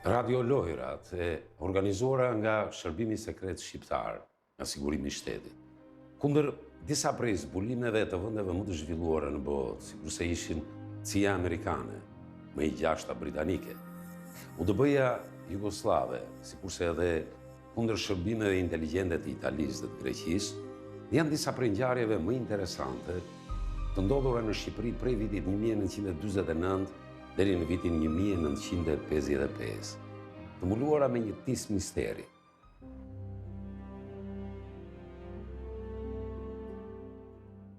Radiolojërat e organizuara nga Shërbimi Sekret Shqiptar, nga Sigurimi i Shtetit, kundër disa prej zbulimeve të vendeve më të zhvilluara në botë, sikurse ishin CIA amerikane, më i gjashta britanike, UDB-ja jugoslave, sikurse edhe kundër shërbimeve inteligjente të Italisë dhe të Greqisë, janë disa prej ngjarjeve më interesante të ndodhura në Shqipëri prej vitit 1949 deri në vitin 1955, të mbuluara me një tis misteri.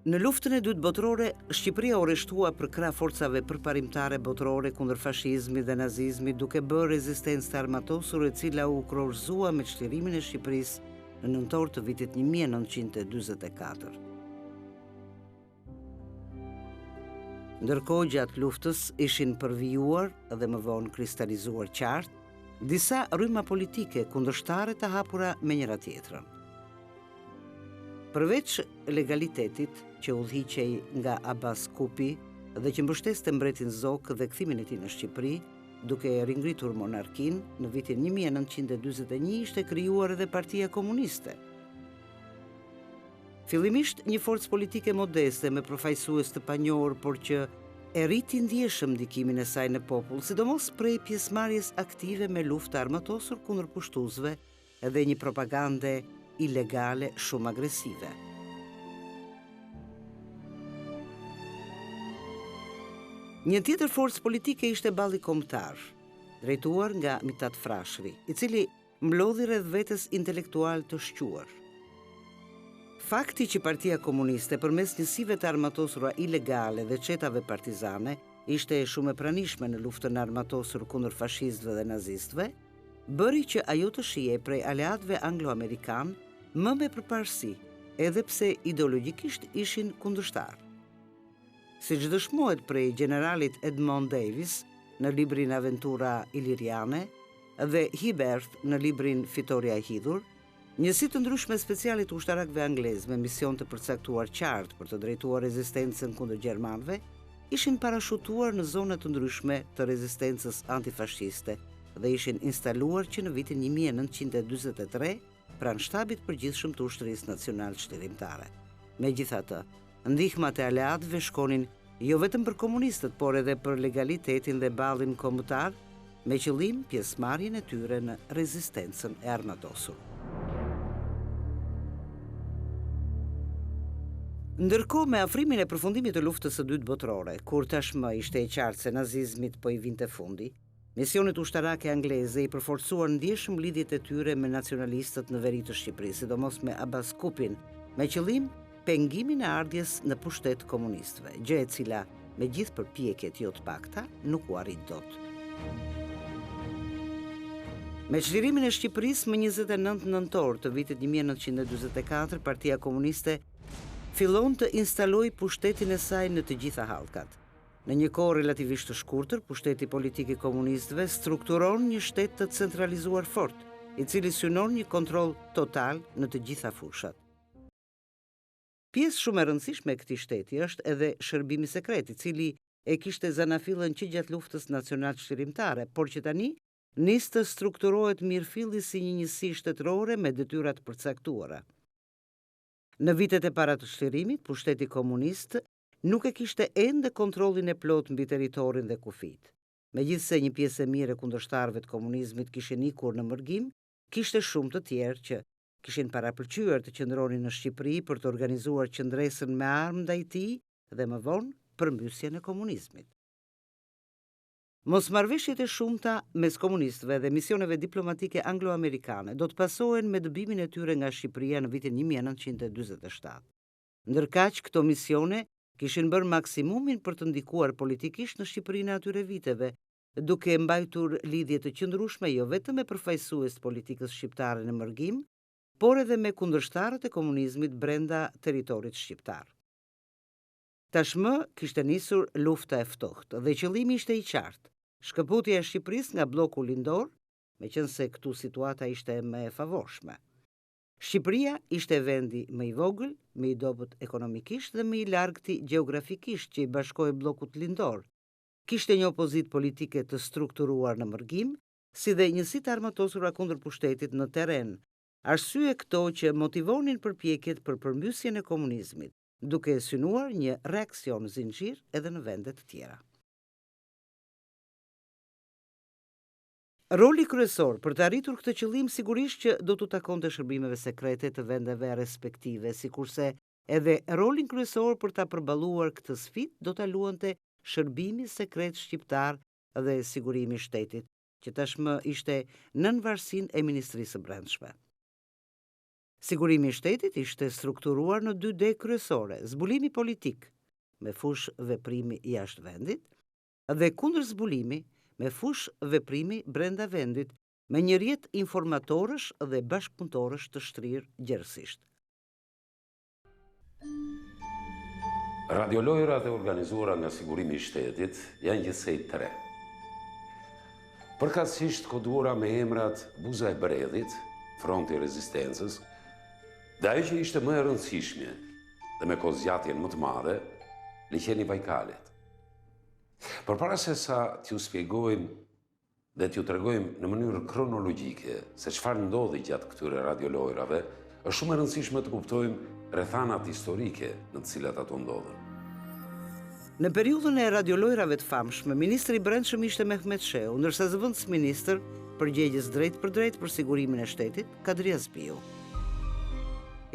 Në luftën e dytë botërore, Shqipëria u rreshtua për krah forcave përparimtare botërore kundër fashizmit dhe nazizmit, duke bërë rezistencë të armatosur, e cila u kurorëzua me çlirimin e Shqipërisë në nëntor të vitit 1944. Ndërkohë, gjatë luftës ishin përvijuar dhe më vonë kristalizuar qartë disa rryma politike kundërshtare të hapura me njëra tjetrën. Përveç legalitetit që udhëhiqej nga Abbas Kupi dhe që mbështeste mbretin Zok dhe kthimin e tij në Shqipëri, duke ringritur monarkinë, në vitin 1941 ishte krijuar edhe Partia Komuniste. Fillimisht një forcë politike modeste me përfaqësues të panjohur, por që e rriti ndjeshëm ndikimin e saj në popull, sidomos prej pjesëmarrjes aktive me luftë armatosur kundër pushtuesve dhe një propagande ilegale shumë agresive. Një tjetër forcë politike ishte Balli Kombëtar, drejtuar nga Mitat Frashëri, i cili mblodhi rreth vetes intelektual të shquar. Fakti që Partia Komuniste përmes njësive të armatosura ilegale dhe çetave partizane ishte shumë e pranishme në luftën armatosur kundër fashistëve dhe nazistëve, bëri që ajo të shihej prej aleatëve anglo-amerikan më me përparësi, edhe pse ideologjikisht ishin kundërshtar. Siç dëshmohet prej generalit Edmond Davis në librin Aventura Iliriane dhe Hiberth në librin Fitoria e Hidhur, njësi të ndryshme speciale të ushtarakëve anglezë me mision të përcaktuar qartë për të drejtuar rezistencën kundër gjermanëve, ishin parashutuar në zona të ndryshme të rezistencës antifashiste dhe ishin instaluar që në vitin 1943 pranë shtabit përgjithshëm të ushtrisë nacionale çlirimtare. Megjithatë, ndihmat e aleatëve shkonin jo vetëm për komunistët, por edhe për legalitetin dhe ballin kombëtar, me qëllim pjesëmarrjen e tyre në rezistencën e armatosur. Ndërkohë, me afrimin e përfundimit të luftës së dytë botërore, kur tashmë ishte e qartë se nazizmit po i vinte fundi, misionet ushtarake angleze i përforcuan ndjeshëm lidhjet e tyre me nacionalistët në veri të Shqipërisë, sidomos me Abbas Kupin, me qëllim pengimin e ardhjes në pushtet komunistëve, gjë e cila me gjithë përpjekjet jo të pakta nuk u arrit dot. Me çlirimin e Shqipërisë më 29 nëntor të vitit 1944, Partia Komuniste fillon të instaloj pushtetin e saj në të gjitha hallkat. Në një kohë relativisht të shkurtër, pushteti politik i komunistëve strukturon një shtet të centralizuar fort, i cili synon një kontroll total në të gjitha fushat. Pjesë shumë e rëndësishme e këtij shteti është edhe Shërbimi Sekret, i cili e kishte zanafillën që gjatë luftës nacionale çlirimtare, por që tani nis të strukturohet mirëfilli si një njësi shtetërore me detyra të përcaktuara. Në vitet e para të çlirimit, pushteti komunist nuk e kishte ende kontrollin e plot mbi territorin dhe kufijt. Megjithse një pjesë e mirë e kundërshtarëve të komunizmit kishin ikur në mërgim, kishte shumë të tjerë që kishin parapërqyer të qëndronin në Shqipëri për të organizuar qëndresën me armë ndaj tij dhe më vonë përmbysjen e komunizmit. Mosmarrveshjet e shumta mes komunistëve dhe misioneve diplomatike anglo-amerikane do të pasohen me dëbimin e tyre nga Shqipëria në vitin 1947. Ndërkaq, këto misione kishin bërë maksimumin për të ndikuar politikisht në Shqipërinë e atyre viteve, duke mbajtur lidhje të qëndrueshme jo vetëm me përfaqësues të politikës shqiptare në mërgim, por edhe me kundërshtarët e komunizmit brenda territorit shqiptar. Tashmë kishte nisur lufta e ftohtë dhe qëllimi ishte i qartë, shkëputja e Shqipërisë nga bloku lindor, meqense këtu situata ishte më e favorshme. Shqipëria ishte vendi më i vogël, më i dobët ekonomikisht dhe më i largëti gjeografikisht që i bashkoi bllokut lindor. Kishte një opozitë politike të strukturuar në mërgim, si dhe njësitë armatosura kundër pushtetit në terren. Arsye këto që motivonin përpjekjet për përmbysjen e komunizmit, duke synuar një reakcion zinxhir edhe në vende të tjera. Roli kryesor për të arritur këtë qëllim sigurisht që do t'u takonte shërbimeve sekrete të vendeve respektive, sikurse edhe rolin kryesor për ta përballuar këtë sfidë do ta luante Shërbimi Sekret Shqiptar dhe Sigurimi i Shtetit, që tashmë ishte nën varësinë e Ministrisë së Brendshme. Sigurimi i Shtetit ishte strukturuar në 2 deg kryesore: zbulimi politik me fush veprimi jashtë vendit dhe kundër zbulimi me fush veprimi brenda vendit, me një rjet informatorësh dhe bashkëpunëtorësh të shtrirë gjerësisht. Radiolojërat e organizuara nga Sigurimi i Shtetit janë gjithsej 3. Përkatësisht koduara me emrat Buza e Bredhit, Fronti i Rezistencës, dhe ajo që ishte më e rëndësishme dhe me kozjatjen më të madhe, liqeni Bajkalit. Përpara se sa t'ju spjegojmë dhe t'ju tregojmë në mënyrë kronologjike se çfarë ndodhi gjatë këtyre radiolojrave, është shumë e rëndësishme të kuptojmë rrethanat historike në të cilat ato ndodhen. Në periudhën e radiolojrave të famshme, ministri i Brendshëm ishte Mehmet Shehu, ndërsa zëvendës ministër përgjegjës drejt për drejt për sigurimin e shtetit, Kadria Zbiu.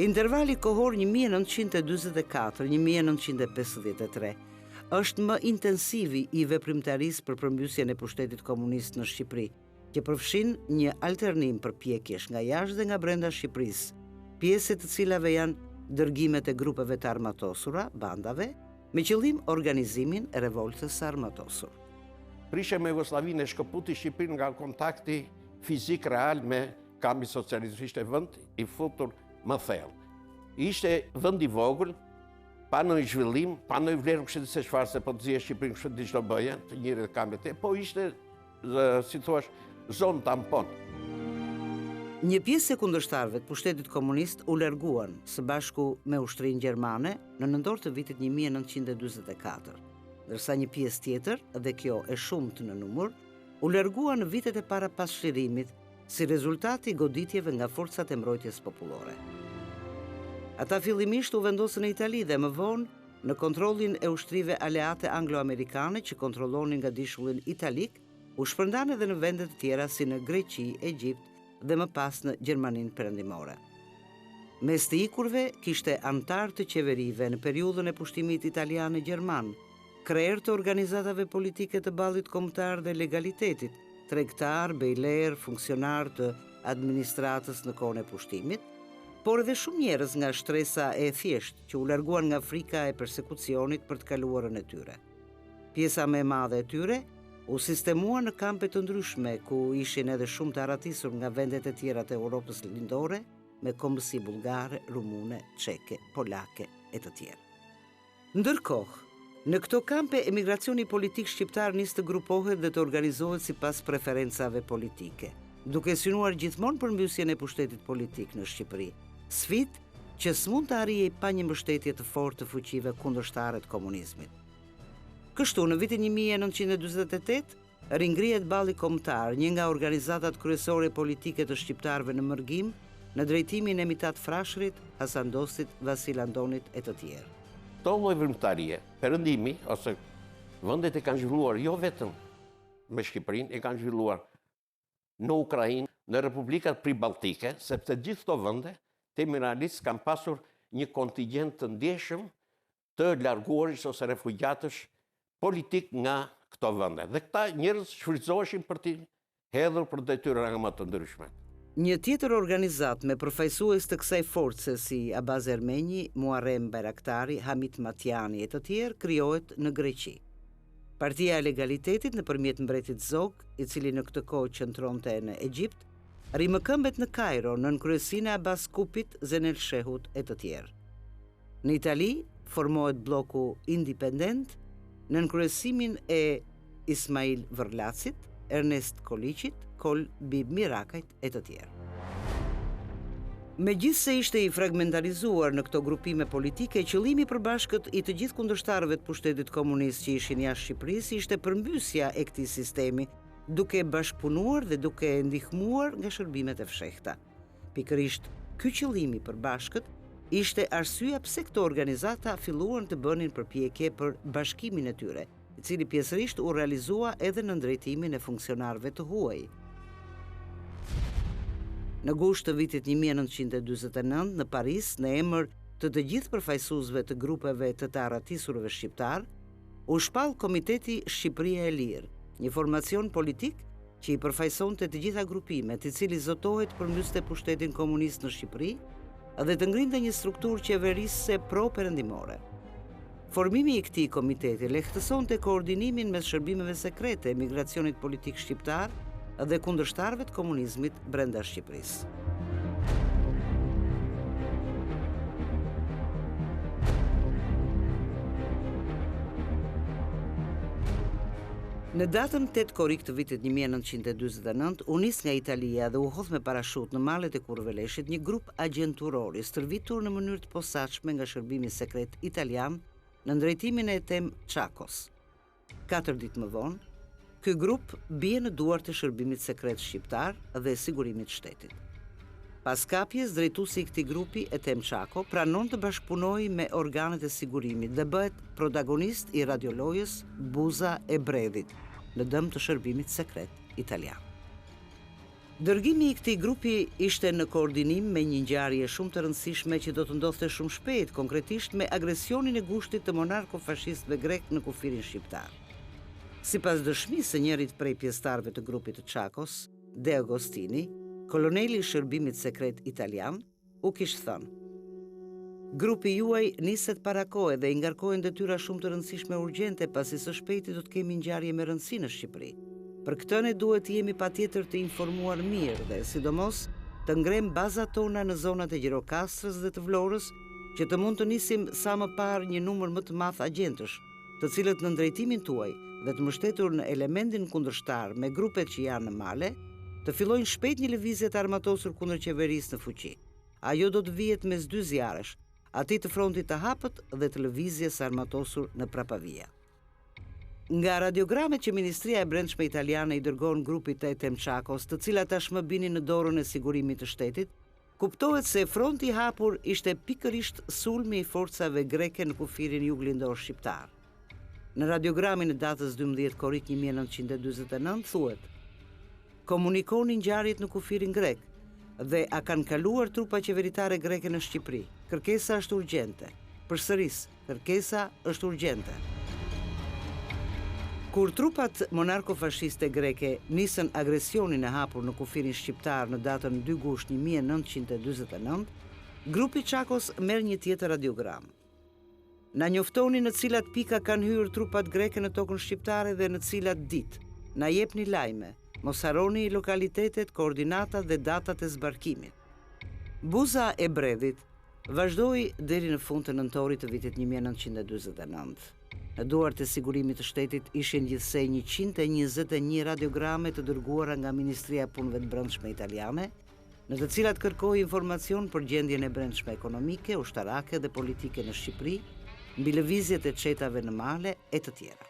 Intervali kohor 1944-1953 është më intensivi i veprimtarisë për përmbysjen e pushtetit komunist në Shqipëri, që përfshin një alternim përpjekjesh nga jashtë dhe nga brenda Shqipërisë, pjesë të cilave janë dërgimet e grupeve të armatosura, bandave, me qëllim organizimin e revoltës së armatosur. Prishja me Jugosllavinë e shkëputi Shqipërinë nga kontakti fizik real me kampi socialist. Ishte vend i futur më thellë. Ishte vend i vogël, pa në zhvillim, pa në vlerë kështë se çfarë se po të zje Shqipërinë kështë di çdo bëje, të njëri dhe kampet e, po ishte, si thuash, zonë tampon. Një pjesë e kundërshtarëve të pushtetit komunist u larguan së bashku me ushtrinë gjermane në nëntor të vitit 1944, ndërsa një pjesë tjetër, dhe kjo e shumët në numër, u larguan në vitet e para pasqyrimit si rezultati i goditjeve nga forcat e mbrojtjes popullore. Ata fillimisht u vendosën në Itali dhe më vonë në kontrollin e ushtrive aleate anglo-amerikane që kontrollonin nga dishullin italik, u shpërndan edhe në vende të tjera si në Greqi, Egjipt dhe më pas në Gjermaninë perëndimore. Mes të ikurve kishte antar të qeverive në periudhën e pushtimit italian e gjerman, krerë të organizatave politike të ballit kombëtar dhe legalitetit, tregtar, bejler, funksionar të administratës në kohën e pushtimit, por edhe shumë njerëz nga shtresa e thjeshtë që u larguan nga frika e persekucionit për të kaluarën e tyre. Pjesa më e madhe e tyre u sistemua në kampe të ndryshme ku ishin edhe shumë të arratisur nga vendet e tjera të Europës lindore, me kombësi bullgare, rumune, çeke, polake e të tjerë. Ndërkohë, në këto kampe emigracioni politik shqiptar nis të grupohet dhe të organizohet sipas preferencave politike, duke synuar gjithmonë përmbysjen e pushtetit politik në Shqipëri, sfidë që s'mund të arrijej pa një mbështetje të fortë të fuqive kundërshtare të komunizmit. Kështu, në vitin 1948, ringrihet balli kombëtar, një nga organizatat kryesore politike të shqiptarëve në mërgim, në drejtimin e Mitat Frashërit, Hasan Dostit, Vasil Andonit e të tjerë. Këto lloj vrimtarie, perëndimi ose vendet e kanë zhvilluar jo vetëm me Shqipërinë, e kanë zhvilluar në Ukrainë, në Republikat Pribaltike, sepse gjithë këto vende terminalisht kanë pasur një kontingjent të ndjeshëm të larguarësh ose refugjatësh politik nga këto vende. Dhe këta njerëz shfrytëzoheshin për të hedhur për detyra më të ndryshme. Një tjetër organizat me përfaqësues të kësaj force si Abaz Ermenji, Muharrem Bayraktari, Hamit Matjani e të tjerë krijohet në Greqi. Partia e Legalitetit nëpërmjet mbretit Zog, i cili në këtë kohë qëndronte në Egjipt, rrimëkëmbet në Kairo nën kryesinë e Abbas Kupit, Zenel Shehut e të tjerë. Në Itali formohet bloku independent nën kryesimin e Ismail Vërlacit, Ernest Koliqit, Kolbi Mirakajt e të tjerë. Megjithse ishte i fragmentarizuar në këto grupime politike, qëllimi i përbashkët i të gjithë kundërshtarëve të pushtetit komunist që ishin jashtë Shqipërisë ishte përmbysja e këtij sistemi, duke bashkëpunuar dhe duke ndihmuar nga shërbimet e fshehta. Pikërisht, ky qëllim i përbashkët ishte arsyeja pse këto organizata filluan të bënin përpjekje për bashkimin e tyre, i cili pjesërisht u realizua edhe në drejtimin e funksionarëve të huaj. Në gusht të vitit 1949, në Paris, në emër të gjithë përfaqësuesve të grupeve të të arratisurve shqiptar, u shpall Komiteti Shqipëria e Lirë, një formacion politik që i përfaqësonte të gjitha grupimet, i cili zotohet përmbyste pushtetin komunist në Shqipëri dhe të ngrinte një strukturë qeverisëse pro-perëndimore. Formimi i këtij komiteti lehtësonte koordinimin mes shërbimeve sekrete, emigracionit politik shqiptar dhe kundërshtarëve të komunizmit brenda Shqipërisë. Në datën 8 korrik të vitit 1949, u nis nga Italia dhe u hodh me parashut në malet e Kurrëveleshit një grup agjenturori stërvitur në mënyrë të posaçme nga Shërbimi Sekret Italian në drejtimin e Etem Çakos. 4 ditë më vonë, ky grup bie në duart e Shërbimit Sekret Shqiptar dhe Sigurimit Shtetit. Pas kapjes, drejtuesi i këtij grupi, Etem Çako, pranon të bashkëpunojë me organet e sigurimit dhe bëhet protagonist i radiolojës Buza e Bredhit në dëm të Shërbimit Sekret Italian. Dërgimi i këtij grupi ishte në koordinim me një ngjarje shumë të rëndësishme që do të ndodhte shumë shpejt, konkretisht me agresionin e gushtit të monarko-fashistëve grek në kufirin shqiptar. Sipas dëshmisë së njërit prej pjesëtarëve të grupit të Çakos, De Agostini, koloneli i Shërbimit Sekret Italian, u kishte thënë: "Grupi juaj niset para kohe dhe i ngarkohen detyra shumë të rëndësishme urgjente, pasi së shpejti do të kemi ngjarje me rëndësi në Shqipëri. Për këtë ne duhet të jemi patjetër të informuar mirë dhe sidomos të ngrem bazat tona në zonat e Gjirokastrës dhe të Vlorës, që të mund të nisim sa më parë një numër më të madh agjentësh, të cilët në drejtimin tuaj dhe të mbështetur në elementin kundërshtar me grupet që janë në male, të fillojnë shpejt një lëvizje të armatosur kundër qeverisë në fuqi. Ajo do të vihet mes dy zjarresh, atij të frontit të hapët dhe të lëvizjes së armatosur në prapavija." Nga radiogramet që Ministria e Brendshme italiane i dërgon grupit të Etem Çakos, të cilat tashmë binin në dorën e Sigurimit të Shtetit, kuptohet se fronti i hapur ishte pikërisht sulmi i forcave greke në kufirin juglindor shqiptar. Në radiogramin e datës 12 korrik 1949 thuhet: "Komunikoni ngjarjet në kufirin grek dhe a kanë kaluar trupa qeveritare greke në Shqipëri. Kërkesa është urgjente. Përsëris, kërkesa është urgjente." Kur trupat monarko-fashiste greke nisën agresionin e hapur në kufirin shqiptar në datën 2 gusht 1949, grupi Çakos merr një tjetër radiogram. "Na njoftoni në cilat pika kanë hyrë trupat greke në tokën shqiptare dhe në cilat ditë. Na jepni lajme. Mos harroni lokalitetet, koordinatat dhe datat e zbarkimit." Buza e Bredhit vazhdoi deri në fund të nëntorit të vitit 1949. Në duart e Sigurimit të Shtetit ishin gjithsej 121 radiograme të dërguara nga Ministria e Punëve të Brendshme italiane, në të cilat kërkoi informacion për gjendjen e brendshme ekonomike, ushtarake dhe politike në Shqipëri, mbi lëvizjet e çetave në male e të tjera.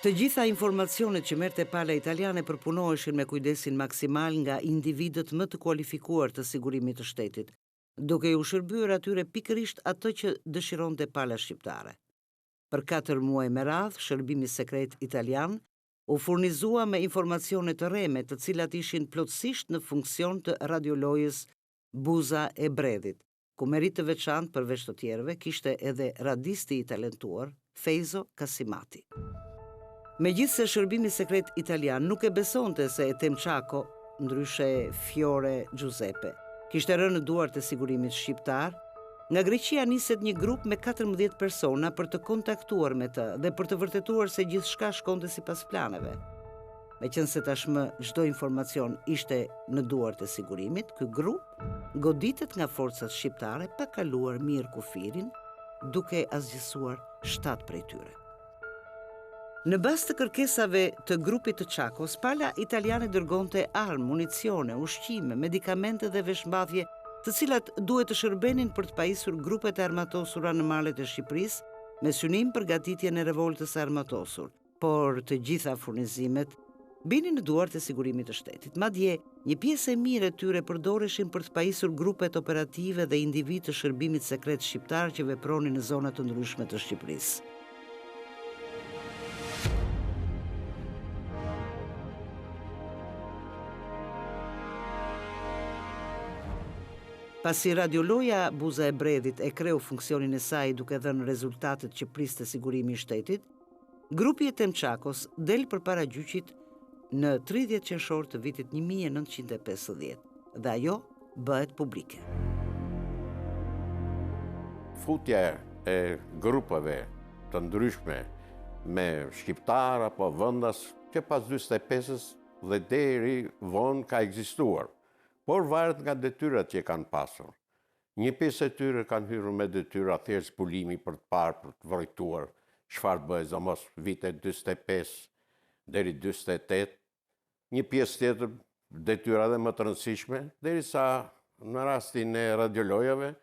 Të gjitha informacionet që merrte pala italiane përpunoheshin me kujdesin maksimal nga individët më të kualifikuar të Sigurimit të Shtetit, duke u shërbyer atyre pikërisht atë që dëshironte pala shqiptare. Për 4 muaj me radhë, Shërbimi Sekret Italian u furnizua me informacione të rreme, të cilat ishin plotësisht në funksion të radiolojës Buza e Bredhit, ku merit të veçantë përveç të tjerëve kishte edhe radisti i talentuar Fejzo Kasimati. Megjithse Shërbimi Sekret Italian nuk e besonte se Etem Çako, ndryshe Fiore Giuseppe, kishte rënë në duart e Sigurimit shqiptar, Nga Greqia niset një grup me 14 persona për të kontaktuar me të dhe për të vërtetuar se gjithçka shkonte sipas planeve. Meqense tashmë çdo informacion ishte në duart e sigurimit, ky grup goditet nga forcat shqiptare pa kaluar mirë kufirin, duke asgjësuar 7 prej tyre. Në bazë të kërkesave të grupit të Çakos, pala italiane dërgonte armë, municione, ushqime, medikamente dhe veshmbathje, të cilat duhet të shërbenin për të pajisur grupet e armatosura në malet e Shqipërisë me synim përgatitjen e revoltës së armatosur. Por të gjitha furnizimet binin në duart e Sigurimit të Shtetit. Madje, një pjesë e mirë e tyre përdoreshin për të pajisur grupet operative dhe individ të Shërbimit Sekret Shqiptar që vepronin në zona të ndryshme të Shqipërisë. Pasi radioloja Buza e Bredhit e kreu funksionin e saj duke dhënë rezultatet që priste Sigurimi i Shtetit, grupi i Temçakos del përpara gjyqit në 30 qershor të vitit 1950 dhe ajo bëhet publike. Futja e grupeve të ndryshme me shqiptar apo vendas që pas 45-s dhe deri vonë ka ekzistuar. Por varet nga detyrat që kanë pasur. Një pjesë e tyre kanë hyrë me detyra thjesht zbulimi për të parë, për të vërtetuar çfarë bëhet, domos vitet 45 deri 48. Një pjesë tjetër detyra dhe më të rëndësishme, derisa në rastin e radiolojave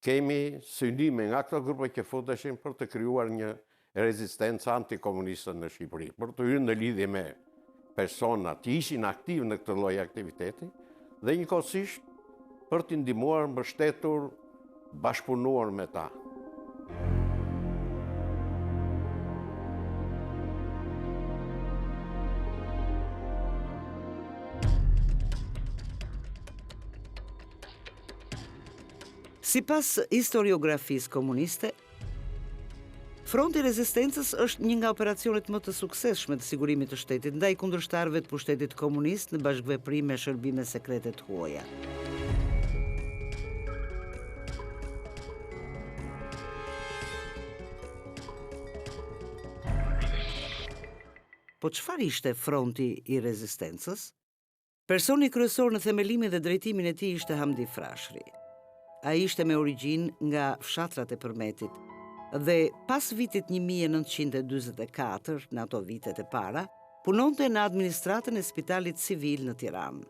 kemi synime nga këto grupe që futeshin për të krijuar një rezistencë antikomuniste në Shqipëri, për të hyrë në lidhje me persona që ishin aktiv në këtë lloj aktiviteti, dhe njëkohësisht për t'i ndihmuar, mbështetur, bashkëpunuar me ta. Sipas historiografisë komuniste, Fronti i Rezistencës është një nga operacionet më të suksesshme të Sigurimit të Shtetit ndaj kundërshtarëve të pushtetit komunist në bashkëveprim me Shërbimet Sekrete të huaja. Po çfarë ishte Fronti i Rezistencës? Personi kryesor në themelimin dhe drejtimin e tij ishte Hamdi Frashëri. Ai ishte me origjinë nga fshatrat e Përmetit dhe pas vitit 1944, në ato vitet e para, punonte në administratën e Spitalit Civil në Tiranë.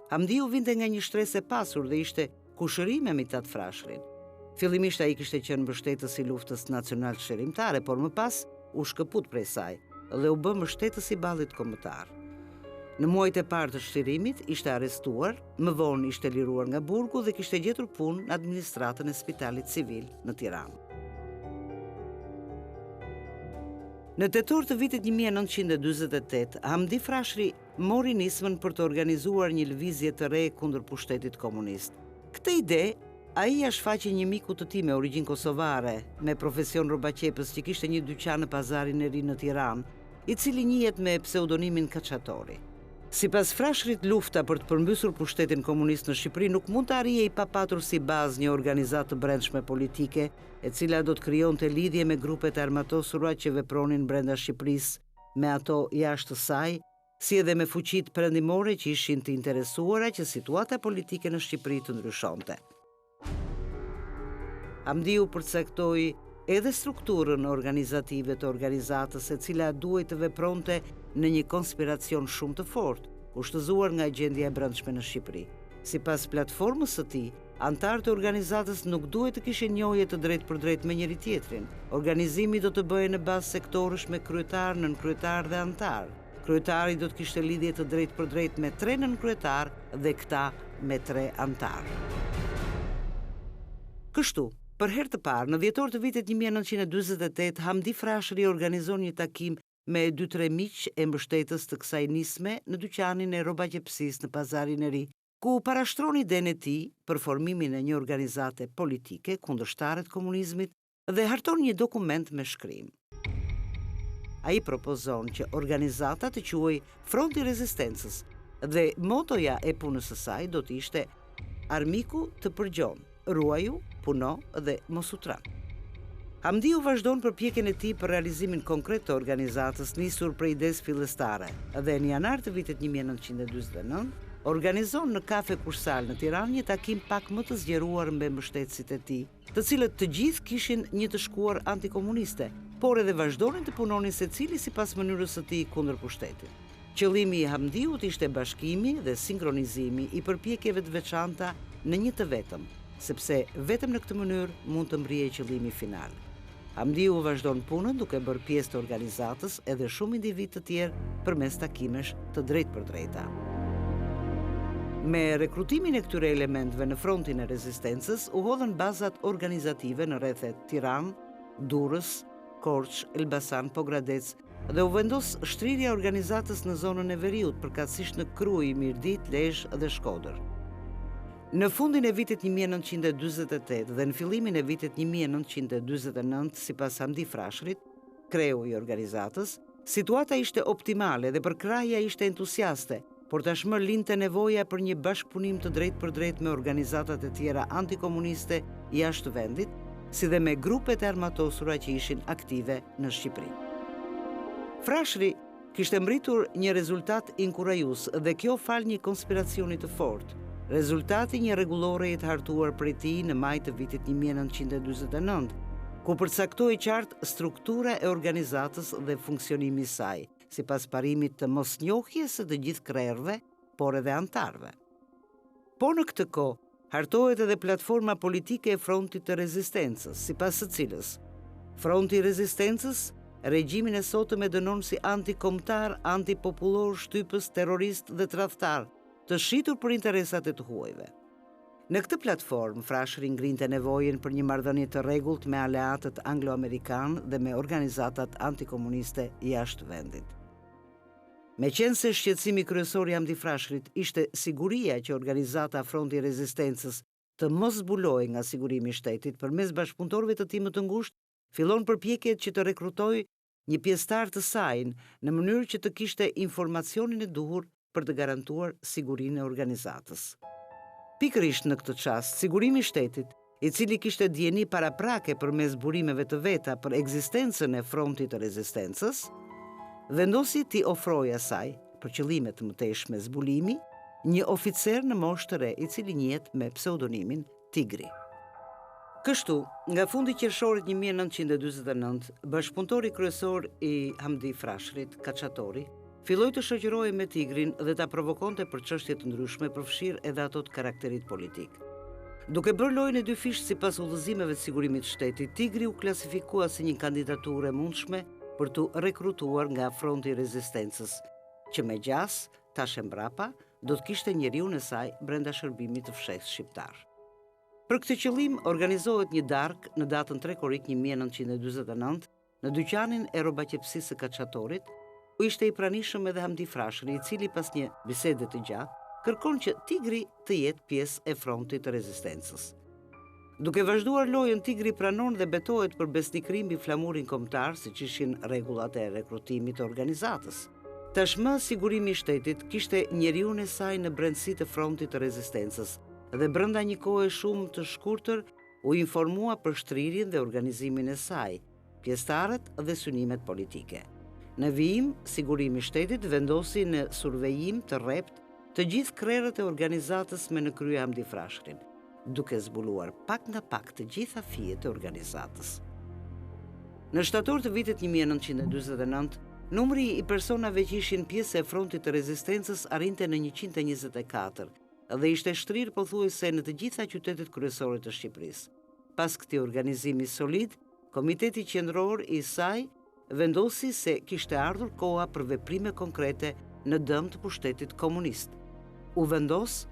Hamdiu vinte nga një shtresë e pasur dhe ishte kushëri me Mitat Frashërin. Fillimisht ai kishte qenë mbështetës i luftës nacional çlirimtare, por më pas u shkëput prej saj dhe u bë mbështetës i ballit kombëtar. Në muajt e parë të çlirimit ishte arrestuar, më vonë ishte liruar nga burgu dhe kishte gjetur punë në administratën e Spitalit Civil në Tiranë. Në tetor të vitit 1948, Hamdi Frashëri mori nismën për të organizuar një lëvizje të re kundër pushtetit komunist. Këtë ide ai ja shfaqi një miku të tij me origjinë kosovare, me profesion rrobaqepës që kishte një dyqan në pazarin e ri në Tiranë, i cili njihet me pseudonimin Kaçatori. Sipas Frashërit, lufta për të përmbysur pushtetin komunist në Shqipëri nuk mund të arrijej pa patur si bazë një organizatë të brendshme politike, e cila do të krijonte lidhje me grupet e armatosura që vepronin brenda Shqipërisë, me ato jashtë saj, si edhe me fuqitë perëndimore që ishin të interesuara që situata politike në Shqipëri të ndryshonte. Hamdiu përcaktoi edhe strukturën organizative të organizatës, e cila duhet të vepronte në një konspiracion shumë të fortë, kushtëzuar nga gjendja e brendshme në Shqipëri. Sipas platformës së tij, antarët e organizatës nuk duhet të kishin njohje të drejtë për drejtë me njëri tjetrin. Organizimi do të bëhej në bazë sektorësh me kryetar, nënkryetar dhe antar. Kryetari do të kishte lidhje të drejtë për drejtë me 3 nënkryetar dhe këta me 3 antar. Kështu, për herë të parë, në dhjetor të vitit 1948, Hamdi Frashëri organizon një takim me 2-3 miq e mbështetës të kësaj nisme në dyqanin e rrobaqepsisë në pazarin e ri, ku parashtron idenë e tij për formimin e një organizate politike kundërshtaret komunizmit dhe harton një dokument me shkrim. Ai propozon që organizata të quhej Fronti i Rezistencës dhe motoja e punës së saj do të ishte armiku të përgjon, ruaju, puno dhe mos u tran. Hamdiu vazhdon përpjekjen e tij për realizimin konkret të organizatës nisur prej idesë fillestare dhe në janar të vitit 1949 organizon në kafe Kursal në Tiranë një takim pak më të zgjeruar me mbështetësit e tij, të cilët të gjithë kishin një të shkuar antikomuniste, por edhe vazhdonin të punonin secili sipas mënyrës së tij kundër pushtetit. Qëllimi i Hamdiut ishte bashkimi dhe sinkronizimi i përpjekjeve të veçanta në një të vetëm, sepse vetëm në këtë mënyrë mund të mbrihej qëllimi final. Hamdiu vazhdon punën duke bërë pjesë të organizatës edhe shumë individ të tjerë përmes takimesh të drejtpërdrejta. Me rekrutimin e këtyre elementëve në frontin e rezistencës u hodhën bazat organizative në rrethet Tiranë, Durrës, Korçë, Elbasan, Pogradec dhe u vendos shtrirja e organizatës në zonën e Veriut, përkatësisht në Krujë, Mirdit, Lezhë dhe Shkodër. Në fundin e vitit 1948 dhe në fillimin e vitit 1949, sipas Hamdi Frashërit, kreu i organizatës, situata ishte optimale dhe përkraja ishte entusiaste, por tashmë lindte nevoja për një bashkëpunim të drejtpërdrejtë me organizatat e tjera antikomuniste jashtë vendit, si dhe me grupet e armatosura që ishin aktive në Shqipëri. Frashëri kishte mbritur një rezultat inkurajues dhe kjo fal një konspiracioni të fortë. Rezultati një rregullore të hartuar prej tij në maj të vitit 1949, ku përcaktoi qartë struktura e organizatës dhe funksionimi i saj, sipas parimit të mosnjohjes së të gjithë krerëve, por edhe antarëve. Po në këtë kohë, hartohet edhe platforma politike e frontit të rezistencës, sipas së cilës fronti i rezistencës regjimin e sotëm e dënon si antikombëtar, antipopullor, shtypës, terrorist dhe tradhtar, të shitur për interesat e të huajve. Në këtë platformë, Frashëri ngrinte nevojën për një marrëdhënie të rregullt me aleatët anglo-amerikanë dhe me organizatat antikomuniste jashtë vendit. Meqense shqetësimi kryesor i Hamdi Frashërit ishte siguria që organizata Fronti i Rezistencës të mos zbulohej nga sigurimi i shtetit përmes bashkëpunëtorëve të tij më të ngushtë, fillon përpjekjet që të rekrutojë një pjesëtar të saj në mënyrë që të kishte informacionin e duhur për të garantuar sigurinë e organizatës. Pikërisht në këtë çast, sigurimi i shtetit, i cili kishte dieni paraprake përmes burimeve të veta për ekzistencën e frontit të rezistencës, vendosi t'i ofrojë asaj, për qëllime të mëtejshme zbulimi, një oficer në moshë të re i cili njihet me pseudonimin Tigri. Kështu, nga fundi qershorit 1949, bashkëpunëtori kryesor i Hamdi Frashërit, Kaçatori, filloi të shoqërohej me Tigrin dhe ta provokonte për çështje të ndryshme, përfshirë edhe ato të karakterit politik. Duke bërë lojën e dy fish sipas udhëzimeve të sigurimit të shtetit, Tigri u klasifikua si një kandidaturë e mundshme për të rekrutuar nga fronti i rezistencës, që me gjas, tash e mbrapa, do të kishte njeriu në saj brenda Shërbimit të Fshehtë Shqiptar. Për këtë qëllim organizohet një darkë në datën 3 korrik 1949 në dyqanin e rrobaqepsisë së Kaçatorit, ku ishte i pranishëm edhe Hamdi Frashëri, i cili pas një bisede të gjatë kërkon që Tigri të jetë pjesë e frontit të rezistencës. Duke vazhduar lojën, Tigri pranon dhe betohet për besnikëri mbi flamurin kombëtar, siç ishin rregullat e rekrutimit të organizatës. Tashmë sigurimi i shtetit kishte njeriun e saj në brendësi të frontit të rezistencës dhe brenda një kohe shumë të shkurtër u informua për shtrirjen dhe organizimin e saj, pjesëtarët dhe synimet politike. Në vijim, sigurimi i shtetit vendosi në survejim të rrept të gjithë krerët e organizatës me në krye Hamdi Frashërin, duke zbuluar pak nga pak të gjitha fijet e organizatës. Në shtator të vitit 1949, numri i personave që ishin pjesë e frontit të rezistencës arrinte në 124 dhe ishte shtrirë pothuajse në të gjitha qytetet kryesore të Shqipërisë. Pas këtij organizimi solid, Komiteti Qendror i saj vendosi se kishte ardhur koha për veprime konkrete në dëm të pushtetit komunist. U vendos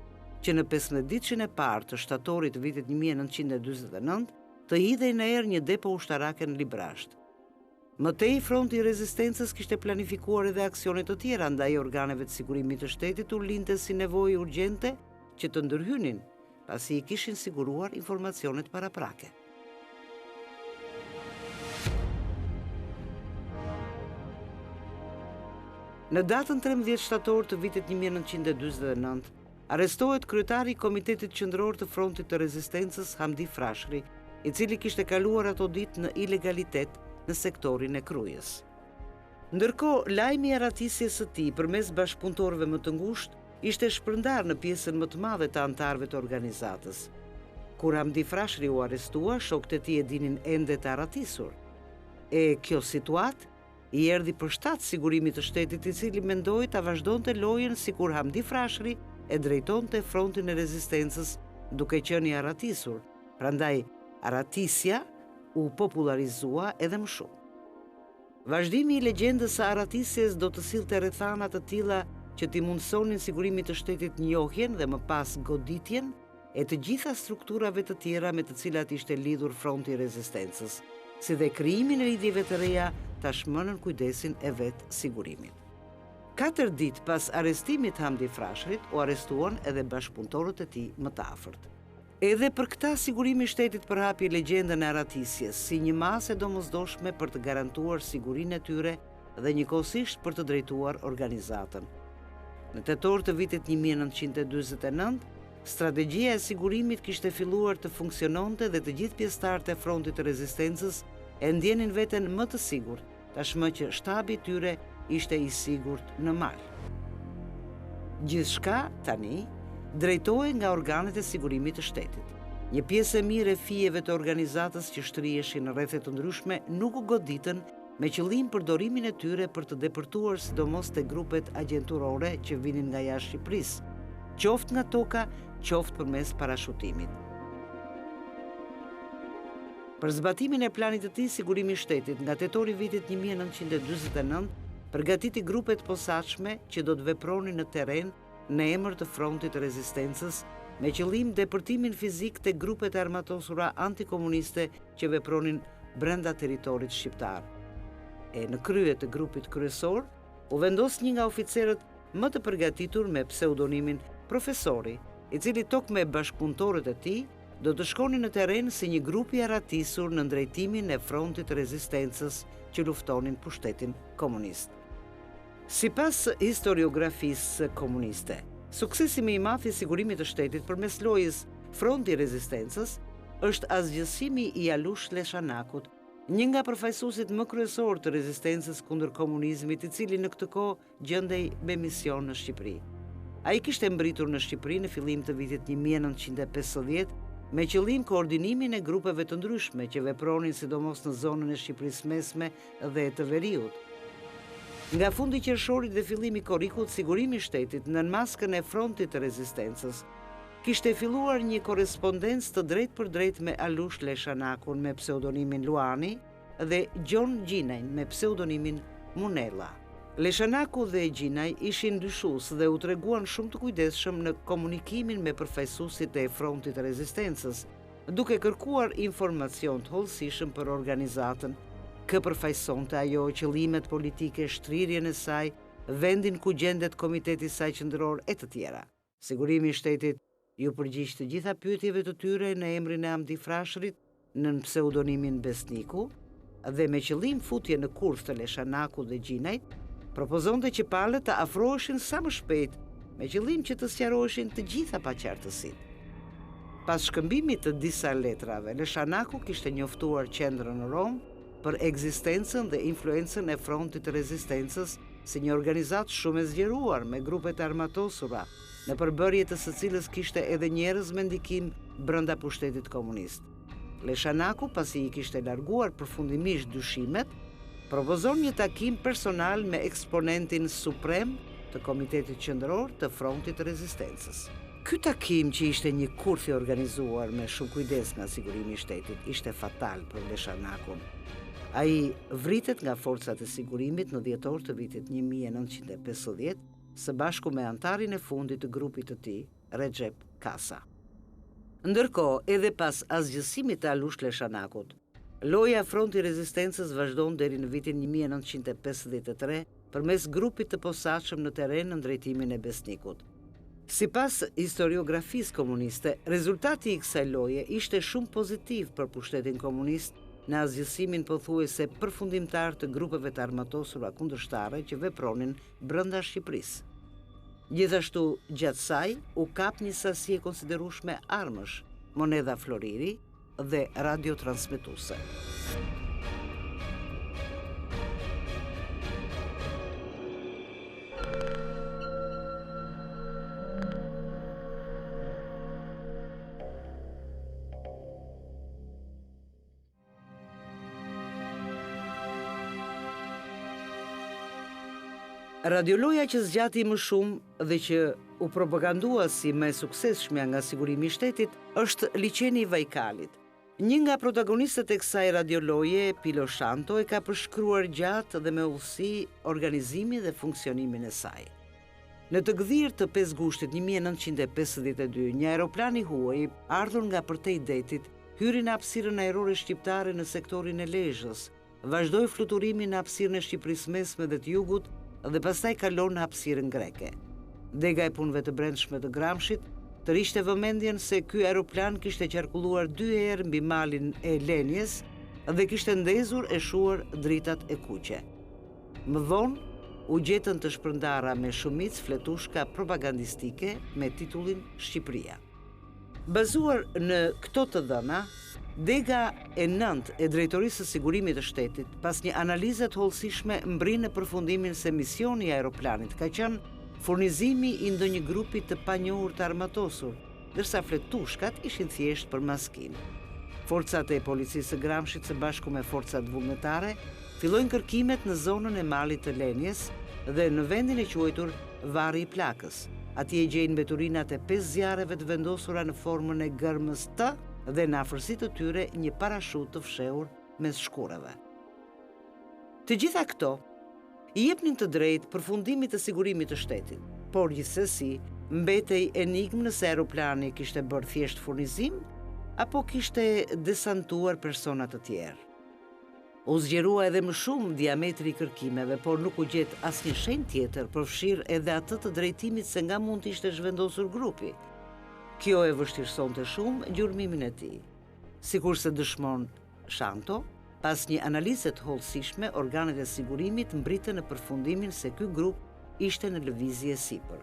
që në 15 e parë të shtatorit të vitit 1949 të hidhej në erë një depo ushtarake në Librasht. Mëtej, fronti i rezistencës kishte planifikuar edhe aksione të tjera ndaj organeve të sigurimit të shtetit u linte si nevojë urgjente që të ndërhynin, pasi i kishin siguruar informacionet paraprake. Në datën 13 shtator të vitit 1949, arrestohet kryetari i Komitetit Qendror të Frontit të Rezistencës Hamdi Frashëri, i cili kishte kaluar ato ditë në ilegalitet në sektorin e Krujës. Ndërkohë, lajmi i arratisjes së tij përmes bashkëpunëtorëve më të ngushtë ishte shpërndar në pjesën më të madhe të anëtarëve të organizatës. Kur Hamdi Frashëri u arrestua, shokët e tij e dinin ende të arratisur. E kjo situatë i erdhi përshtat Sigurimit të Shtetit, i cili mendoi ta vazhdonte lojën sikur Hamdi Frashëri e drejtonte frontin e rezistencës duke qenë i arratisur. Prandaj arratisja u popularizua edhe më shumë. Vazhdimi i legjendës së arratisjes do të sillte rrethana të tilla që t'i mundësonin Sigurimit të Shtetit njohjen dhe më pas goditjen e të gjitha strukturave të tjera me të cilat ishte lidhur fronti i rezistencës, si dhe krijimin e lidhjeve të reja tashmë nën kujdesin e vet Sigurimit. 4 ditë pas arrestimit Hamdi Frashërit, u arrestuan edhe bashkëpunëtorët e tij më të afërt. Edhe për këta Sigurimi i Shtetit përhapi legjendën e arratisjes si një masë e domosdoshme për të garantuar sigurinë e tyre dhe njëkohësisht për të drejtuar organizatën. Në tetor të vitit 1949, strategjia e Sigurimit kishte filluar të funksiononte dhe të gjithë pjesëtarët e frontit të rezistencës e ndjenin veten më të sigurt, tashmë që shtabi i tyre ishte i sigurt në mal. Gjithçka tani drejtohej nga organet e Sigurimit të Shtetit. Një pjesë e mirë e fijeve të organizatës që shtriheshin në rrethe të ndryshme nuk u goditën me qëllim përdorimin e tyre për të depërtuar sidomos te grupet agjenturore që vinin nga jashtë Shqipërisë, qoftë nga toka, qoftë përmes parashutimit. Për zbatimin e planit të tij, Sigurimi i Shtetit nga tetori i vitit 1949 përgatiti grupet posaçme që do të vepronin në terren në emër të frontit të rezistencës me qëllim depërtimin fizik të grupet e armatosura antikomuniste që vepronin brenda territorit shqiptar. E në krye të grupit kryesor u vendos një nga oficerët më të përgatitur me pseudonimin Profesori, i cili tok me bashkëpunëtorët e tij do të shkonin në terren si një grup i arratisur në ndrejtimin e frontit të rezistencës që luftonin pushtetin komunist. Sipas historiografisë komuniste, suksesi më i madh i Sigurimit të Shtetit përmes lojës Fronti i Rezistencës është azgjësimi i Alush Leshanakut, një nga përfaqësuesit më kryesor të rezistencës kundër komunizmit, i cili në këtë kohë gjendej me mision në Shqipëri. Ai kishte mbritur në Shqipëri në fillim të vitit 1950 me qëllim koordinimin e grupeve të ndryshme që vepronin sidomos në zonën e Shqipërisë mesme dhe të veriut. Nga fundi qershorit dhe fillimi i korrikut, Sigurimi i Shtetit nën maskën e frontit të rezistencës kishte filluar një korrespondencë të drejtë për drejtë me Alush Leshanakun me pseudonimin Luani dhe Gjon Gjinajn me pseudonimin Munella. Leshanaku dhe Gjinaj ishin dyshues dhe u treguan shumë të kujdesshëm në komunikimin me përfaqësuesit e frontit të rezistencës, duke kërkuar informacion të hollësishëm për organizatën, kë përfaqësonte ajo, qëllimet politike, shtrirjen e saj, vendin ku gjendet komiteti i saj qendror e të tjera. Sigurimi i Shtetit ju përgjigj të gjitha pyetjeve të tyre në emrin e Hamdi Frashërit nën pseudonimin Besniku dhe me qëllim futje në kurth të Leshanaku dhe Gjinajt, propozonte që palët të afroheshin sa më shpejt me qëllim që të sqaroheshin të gjitha paqartësitë. Pas shkëmbimit të disa letrave, Leshanaku kishte njoftuar qendrën në Rom për ekzistencën dhe influencën e frontit të rezistencës si një organizatë shumë e zgjeruar me grupet armatosura, në përbërje të së cilës kishte edhe njerëz me ndikim brenda pushtetit komunist. Leshanaku, pasi i kishte larguar përfundimisht dyshimet, propozon një takim personal me eksponentin suprem të Komitetit Qendror të Frontit të Rezistencës. Ky takim, që ishte një kurth i organizuar me shumë kujdes nga Sigurimi i Shtetit, ishte fatal për Leshanakun. Ai vritet nga forcat e sigurimit në dhjetor të vitit 1950, së bashku me antarin e fundit të grupit të tij, Recep Kasa. Ndërkohë, edhe pas asgjësimit të Alush Leshanakut, loja e Fronti i Rezistencës vazhdon deri në vitin 1953 përmes grupit të posaçëm në terren në drejtimin e Besnikut. Sipas historiografisë komuniste, rezultati i kësaj loje ishte shumë pozitiv për pushtetin komunist në asgjësimin pothuajse përfundimtar të grupeve të armatosura kundërshtare që vepronin brenda Shqipërisë. Gjithashtu, gjatë saj, u kap një sasi e konsiderueshme armësh, monedha floriri dhe radiotransmetuse. Radioloja që zgjati më shumë dhe që u propagandua si më e suksesshme nga Sigurimi i Shtetit është liçeni i Vajkalit. Një nga protagonistët e kësaj radioloje, Pilo Shanto, e ka përshkruar gjatë dhe me udhësi organizimin dhe funksionimin e saj. Në të gdhirë të 5 gushtit 1952, një aeroplan i huaj, ardhur nga përtej detit, hyri në hapësirën ajrore shqiptare në sektorin e Lezhës, vazhdoi fluturimin në hapësirën e Shqipërisë mesme dhe të jugut dhe pastaj kalon në hapësirën greke. Dega e punëve të brendshme të Gramshit të rishte vëmendjen se ky aeroplan kishte qarkulluar 2 herë mbi malin e Lenjes dhe kishte ndezur e shuar dritat e kuqe. Më vonë u gjetën të shpërndara me shumicë fletushka propagandistike me titullin Shqipëria. Bazuar në këto të dhëna, Dega e 9 e Drejtorisë së Sigurimit të Shtetit, pas një analize të hollësishme, mbri në përfundimin se misioni i aeroplanit ka qenë furnizimi i ndonjë grupi të panjohur të armatosur, ndërsa fletushkat ishin thjesht për maskinë. Forcat e policisë së Gramshit së bashku me forcat vullnetare fillojnë kërkimet në zonën e malit të Lenjes dhe në vendin e quajtur Varri i Plakës. Atje gjejnë mbeturinat e 5 zjarreve të vendosura në formën e gërmës T dhe në afërsi të tyre një parashut të fshehur mes shkureve. Të gjitha këto i jepnin të drejtë përfundimit të sigurimit të shtetit, por gjithsesi mbetej enigmë nëse aeroplani kishte bërë thjesht furnizim apo kishte desantuar persona të tjerë. U zgjerua edhe më shumë diametri i kërkimeve, por nuk u gjet asnjë shenjë tjetër, përfshirë edhe atë të drejtimit se nga mund të ishte zhvendosur grupi. Kjo e vështirësonte shumë gjurmimin e tij. Sikurse dëshmon Shanto, pas një analize të hollësishme, organet e sigurimit mbritën në përfundimin se ky grup ishte në lëvizje sipër.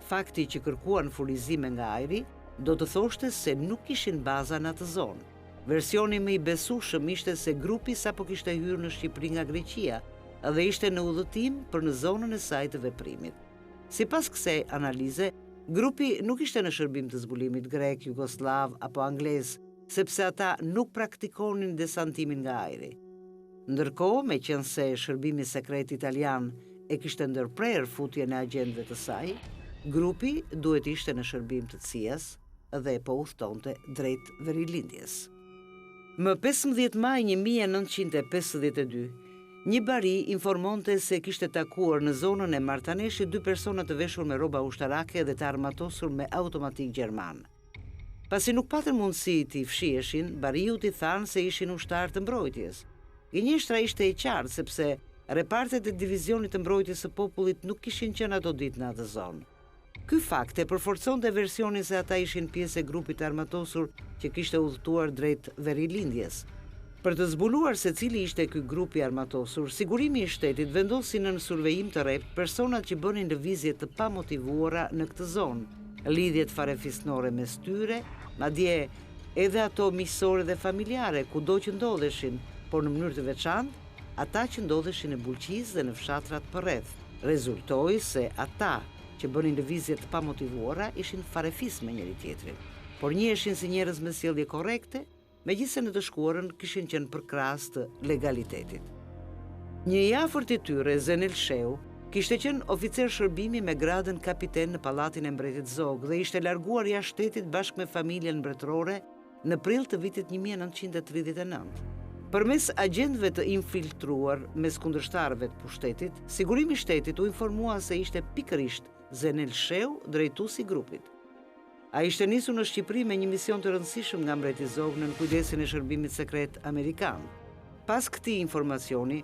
Fakti që kërkuan furnizime nga ajri do të thoshte se nuk kishin baza në atë zonë. Versioni më i besueshëm ishte se grupi sapo kishte hyrë në Shqipëri nga Greqia dhe ishte në udhëtim për në zonën e saj të veprimit. Sipas kësaj analize, grupi nuk ishte në shërbim të zbulimit grek, jugoslav apo anglez, sepse ata nuk praktikonin desantimin nga ajri. Ndërkohë, meqense Shërbimi Sekret Italian e kishte ndërprer futjen e agjentëve të saj, grupi duhet ishte në shërbim të CIA-s dhe po udhtonte drejt verilindjes. Më 15 maj 1952, një bari informonte se kishte takuar në zonën e Martaneshit 2 persona të veshur me rroba ushtarake dhe të armatosur me automatik gjerman. Pasi nuk patën mundësi t'i fshiheshin, bariu t'i thanë se ishin ushtar të mbrojtjes. Gënjeshtra ishte e qartë sepse repartet e divizionit të mbrojtjes së popullit nuk kishin qenë ato ditë në atë zonë. Ky fakt e përforconte versionin se ata ishin pjesë e grupit të armatosur që kishte udhëtuar drejt verilindjes. Për të zbuluar se cili ishte ky grup i armatosur, Sigurimi i Shtetit vendosi në survejim të rreptë personat që bënin lëvizje të pamotivuara në këtë zonë, lidhjet farefisnore mes tyre, madje edhe ato miqësore dhe familjare kudo që ndodheshin, por në mënyrë të veçantë ata që ndodheshin në Bulqiz dhe në fshatrat përreth. Rezultoi se ata që bënin lëvizje të pamotivuara ishin farefis me njëri tjetrin, por njiheshin si njerëz me sjellje korrekte, megjithse në të shkuarën kishin qenë përkrahas të legalitetit. Një i afërt i tyre, Zenel Sheu, kishte qenë oficer shërbimi me gradën kapiten në pallatin e mbretit Zog dhe ishte larguar jashtë shtetit bashkë me familjen mbretërore në prill të vitit 1939. Përmes agjentëve të infiltruar mes kundërshtarëve të pushtetit, Sigurimi i Shtetit u informua se ishte pikërisht Zenel Sheu drejtuesi i grupit. Ai ishte nisur në Shqipëri me një mision të rëndësishëm nga mbreti Zog në kujdesin e Shërbimit Sekret Amerikan. Pas këtij informacioni,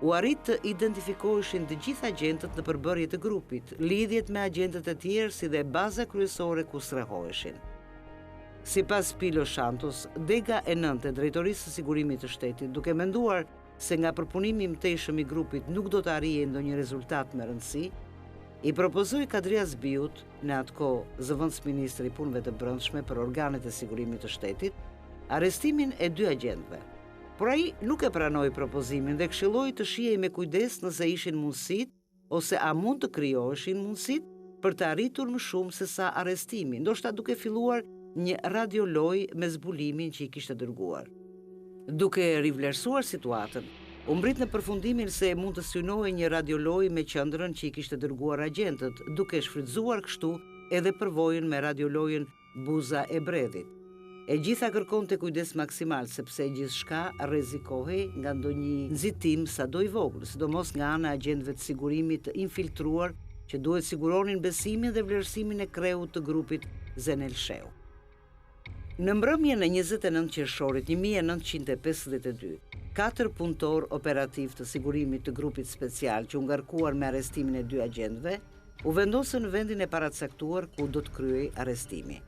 u arrit të identifikoheshin të gjithë agjentët në përbërje të grupit, lidhjet me agjentët e tjerë si dhe baza kryesore ku strehoheshin. Sipas Pilo Shantos, dega e 9 e Drejtorisë së Sigurimit të Shtetit, duke menduar se nga përpunimi i mtejshëm i grupit nuk do të arrijë ndonjë rezultat me rëndësi, i propozoi Kadria Zbiut, në atë kohë zëvendës ministri i punëve të brendshme për organet e sigurimit të shtetit, arrestimin e 2 agjentëve. Por ai nuk e pranoi propozimin dhe këshilloi të shihej me kujdes nëse ishin mundësitë ose a mund të krijoheshin mundësitë për të arritur më shumë se sa arrestimi, ndoshta duke filluar një radioloj me zbulimin që i kishte dërguar. Duke rivlerësuar situatën, u mbrit në përfundimin se mund të synohej një radioloj me qendrën që i kishte dërguar agjentët, duke shfrytzuar kështu edhe përvojën me radiolojën Buza e Bredhit. E gjitha kërkonte kujdes maksimal sepse gjithçka rrezikohej nga ndonjë nxitim sado i vogël, sidomos nga ana e agjentëve të sigurimit të infiltruar që duhet siguronin besimin dhe vlerësimin e kreut të grupit Zenel Sheu. Në mbrëmjen e 29 qershorit 1952, 4 punëtor operativ të sigurimit të grupit special që u ngarkuar me arrestimin e 2 agjentëve, u vendosën në vendin e paracaktuar ku do të kryej arrestimi.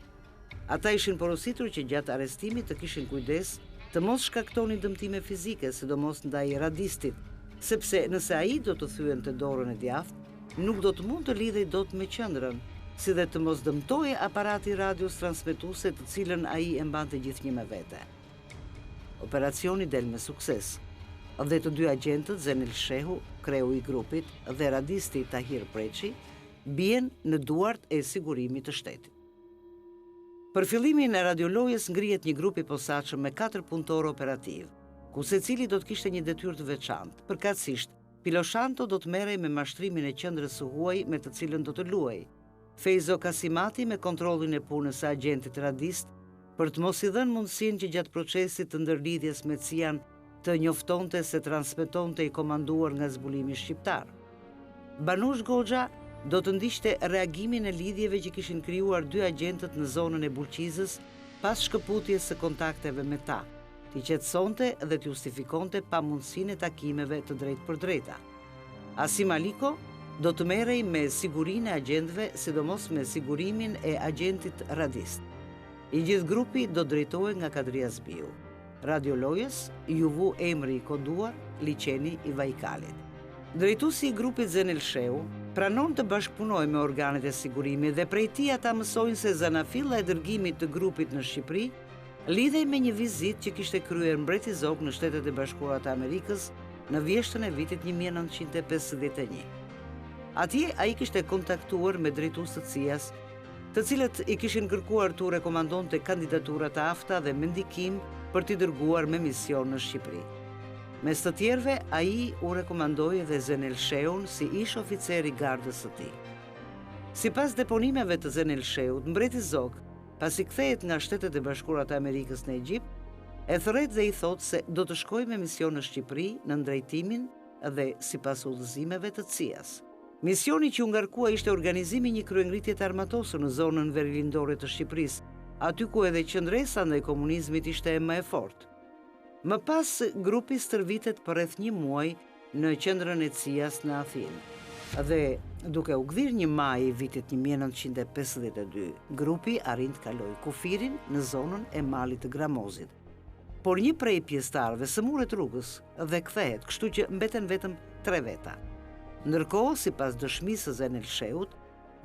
Ata ishin porositur që gjatë arrestimit të kishin kujdes të mos shkaktonin dëmtime fizike, sidomos ndaj radistit, sepse nëse ai do të thyen të dorën e djathtë, nuk do të mund të lidhej dot me qendrën, si dhe të mos dëmtojë aparati radios transmetuese të cilën ai e mbante gjithnjë me vete. Operacioni del me sukses, dhe të 2 agjentët, Zenel Shehu, kreu i grupit, dhe radisti Tahir Preçi, bien në duart e sigurimit të shtetit. Për fillimin e radiolojës ngrihet një grup i posaçëm me 4 punëtorë operativ, ku secili do të kishte një detyrë të veçantë. Përkatësisht, Piloshanto do të merrej me mashtrimin e qendrës së huaj me të cilën do të luajë. Feizo Kasimati me kontrollin e punës së agentit radist për të mos i dhënë mundësinë që gjatë procesit të ndërlidhjes me Cian të njoftonte se transmetonte i komanduar nga zbulimi shqiptar. Banush Goxha do të ndiqte reagimin e lidhjeve që kishin krijuar 2 agjentët në zonën e Bulqizës pas shkëputjes së kontakteve me ta, t'i qetësonte dhe t'i justifikonte pamundësinë e takimeve të drejtë për drejta. Asim Aliko do të merrej me sigurinë e agjentëve, sidomos me sigurimin e agentit radist. I gjithë grupi do drejtohej nga Kadria Zbiu. Radiolojës ju vu emri i koduar liçeni i Vajkalit. Drejtuesi i grupit Zenel Sheu pranon të bashkëpunojë me organet e sigurimit dhe prej tij ata mësojnë se zanafilla e dërgimit të grupit në Shqipëri lidhej me një vizitë që kishte kryer mbreti Zog në Shtetet e Bashkuara të Amerikës në vjeshtën e vitit 1951. Atje ai kishte kontaktuar me drejtues të CIA-s, të cilët i kishin kërkuar të rekomandonte kandidatura të afta dhe me ndikim për t'i dërguar me mision në Shqipëri. Mes të tjerëve, ai u rekomandoi edhe Zenel Sheun si ish oficer i gardës së tij. Sipas deponimeve të Zenel Sheut, mbreti Zog, pasi kthehet nga Shtetet e Bashkuara të Amerikës në Egjipt, e thret dhe i thot se do të shkojë me mision në Shqipëri në ndrejtimin dhe sipas udhëzimeve të CIA-s. Misioni që u ngarkua ishte organizimi një kryengritje të armatosur në zonën verigjindore të Shqipërisë, aty ku edhe qëndresa ndaj komunizmit ishte më e fortë. Më pas, grupi stërvitet për rreth 1 muaj në qendrën e CIA-s në Athinë. Dhe duke u gdhir 1 maj i vitit 1952, grupi arrin të kalojë kufirin në zonën e malit të Gramozit. Por një prej pjesëtarëve sëmuret rrugës dhe kthehet, kështu që mbeten vetëm 3 veta. Ndërkohë, sipas dëshmisë së Zenel Sheut,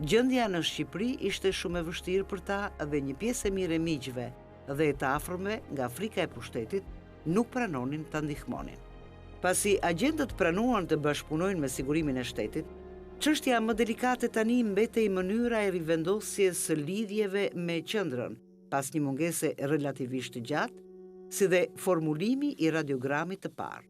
gjendja në Shqipëri ishte shumë e vështirë për ta dhe një pjesë e mirë e miqve dhe e të afërmve nga frika e pushtetit nuk pranonin ta ndihmonin. Pasi agjentët pranuan të bashkëpunojnë me sigurimin e shtetit, çështja më delikate tani mbetej mënyra e rivendosjes së lidhjeve me qendrën, pas një mungese relativisht të gjatë, si dhe formulimi i radiogramit të parë.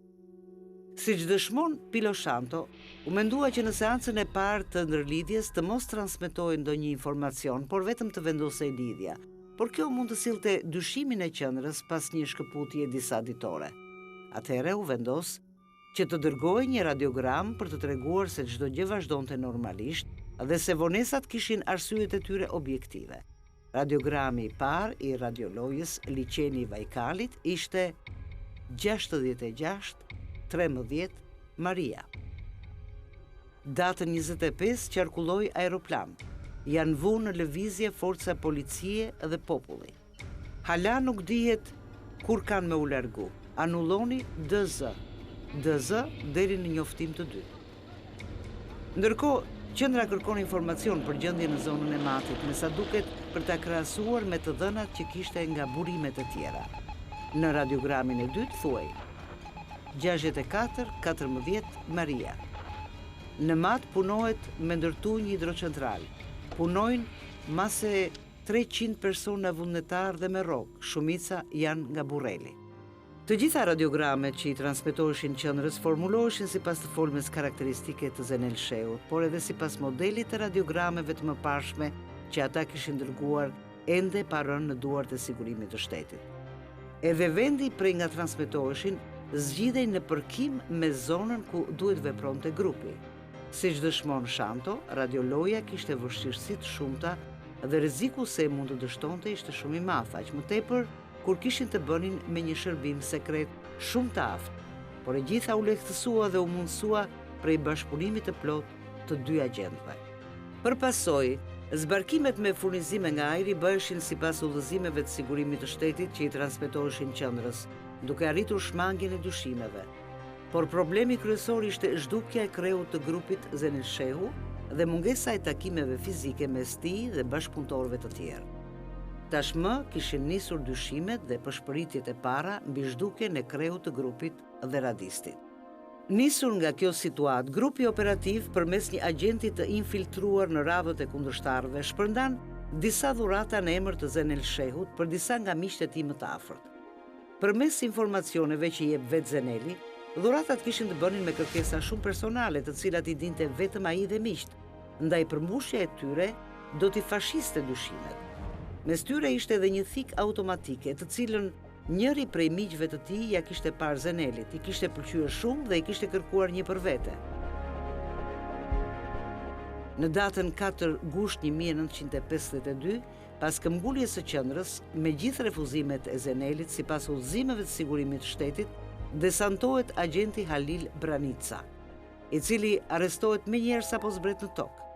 Siç dëshmon Piloshanto, u mendua që në seancën e parë të ndërlidhjes të mos transmetohej ndonjë informacion, por vetëm të vendosej lidhja, por kjo mund të sillte dyshimin e qendrës pas një shkëputje disa ditore. Atëherë u vendos që të dërgojë një radiogram për të treguar se çdo gjë vazhdonte normalisht dhe se vonesat kishin arsyet e tyre objektive. Radiogrami i parë i radiolojës liçeni i Vajkalit ishte 66-13 Maria. Datën 25 qarkulloi aeroplan. Janë vënë në lëvizje forca policie dhe populli. Hala nuk dihet kur kanë me u largu. Anulloni DZ deri në njoftim të dytë. Ndërkohë, Qendra kërkon informacion për gjendjen në zonën e matit, me sa duket për ta krahasuar me të dhënat që kishte nga burimet e tjera. Në radiogramin e dytë thuaj 64-14 Maria. Në mat punohet me ndërtu një hidrocentral. Punojnë mase 300 persona vullnetar dhe me rrok, shumica janë nga Burreli. Të gjitha radiogramet që i transmetoheshin qendrës formuloheshin sipas të folmes karakteristike të Zenel Sheut, por edhe sipas modelit të radiogrameve të mëparshme që ata kishin dërguar ende pa rënë në duart e Sigurimit të Shtetit. Edhe vendi prej nga transmetoheshin zgjidhej në përkim me zonën ku duhet vepronte grupi. Siç dëshmon Shanto, radioloja kishte vështirësi të shumta dhe rreziku se mund të dështonte ishte shumë i madh, aq më tepër kur kishin të bënin me një shërbim sekret shumë të aftë, por e gjitha u lehtësua dhe u mundësua prej bashkëpunimit të plot të dy agjentëve. Përpasoj, zbarkimet me furnizime nga ajri bëheshin sipas udhëzimeve të Sigurimit të Shtetit që i transmetoheshin qendrës, duke arritur shmangjen e dyshimeve. Por problemi kryesor ishte zhdukja e kreut të grupit Zenel Shehu dhe mungesa e takimeve fizike mes tij dhe bashkëpunëtorëve të tjerë. Tashmë kishin nisur dyshimet dhe përshpëritjet e para mbi zhdukjen e kreut të grupit dhe radistit. Nisur nga kjo situatë, grupi operativ përmes një agjenti të infiltruar në radhët e kundërshtarëve shpërndan disa dhurata në emër të Zenel Shehut për disa nga miqtë e tij më të afërt. Përmes informacioneve që jep vetë Zeneli, dhuratat kishin të bënin me kërkesa shumë personale, të cilat i dinte vetëm ai dhe miqt, ndaj përmbushja e tyre do t'i fashiste dyshimet. Mes tyre ishte edhe një thik automatike, të cilën njëri prej miqve të tij ja kishte parë Zenelit, i kishte pëlqyer shumë dhe i kishte kërkuar një për vete. Në datën 4 gusht 1952, pas këmbguljes së qendrës, me gjithë refuzimet e Zenelit sipas udhëzimeve të Sigurimit të Shtetit, desantohet agenti Halil Branica, i cili arrestohet menjëherë sapo zbret në tokë.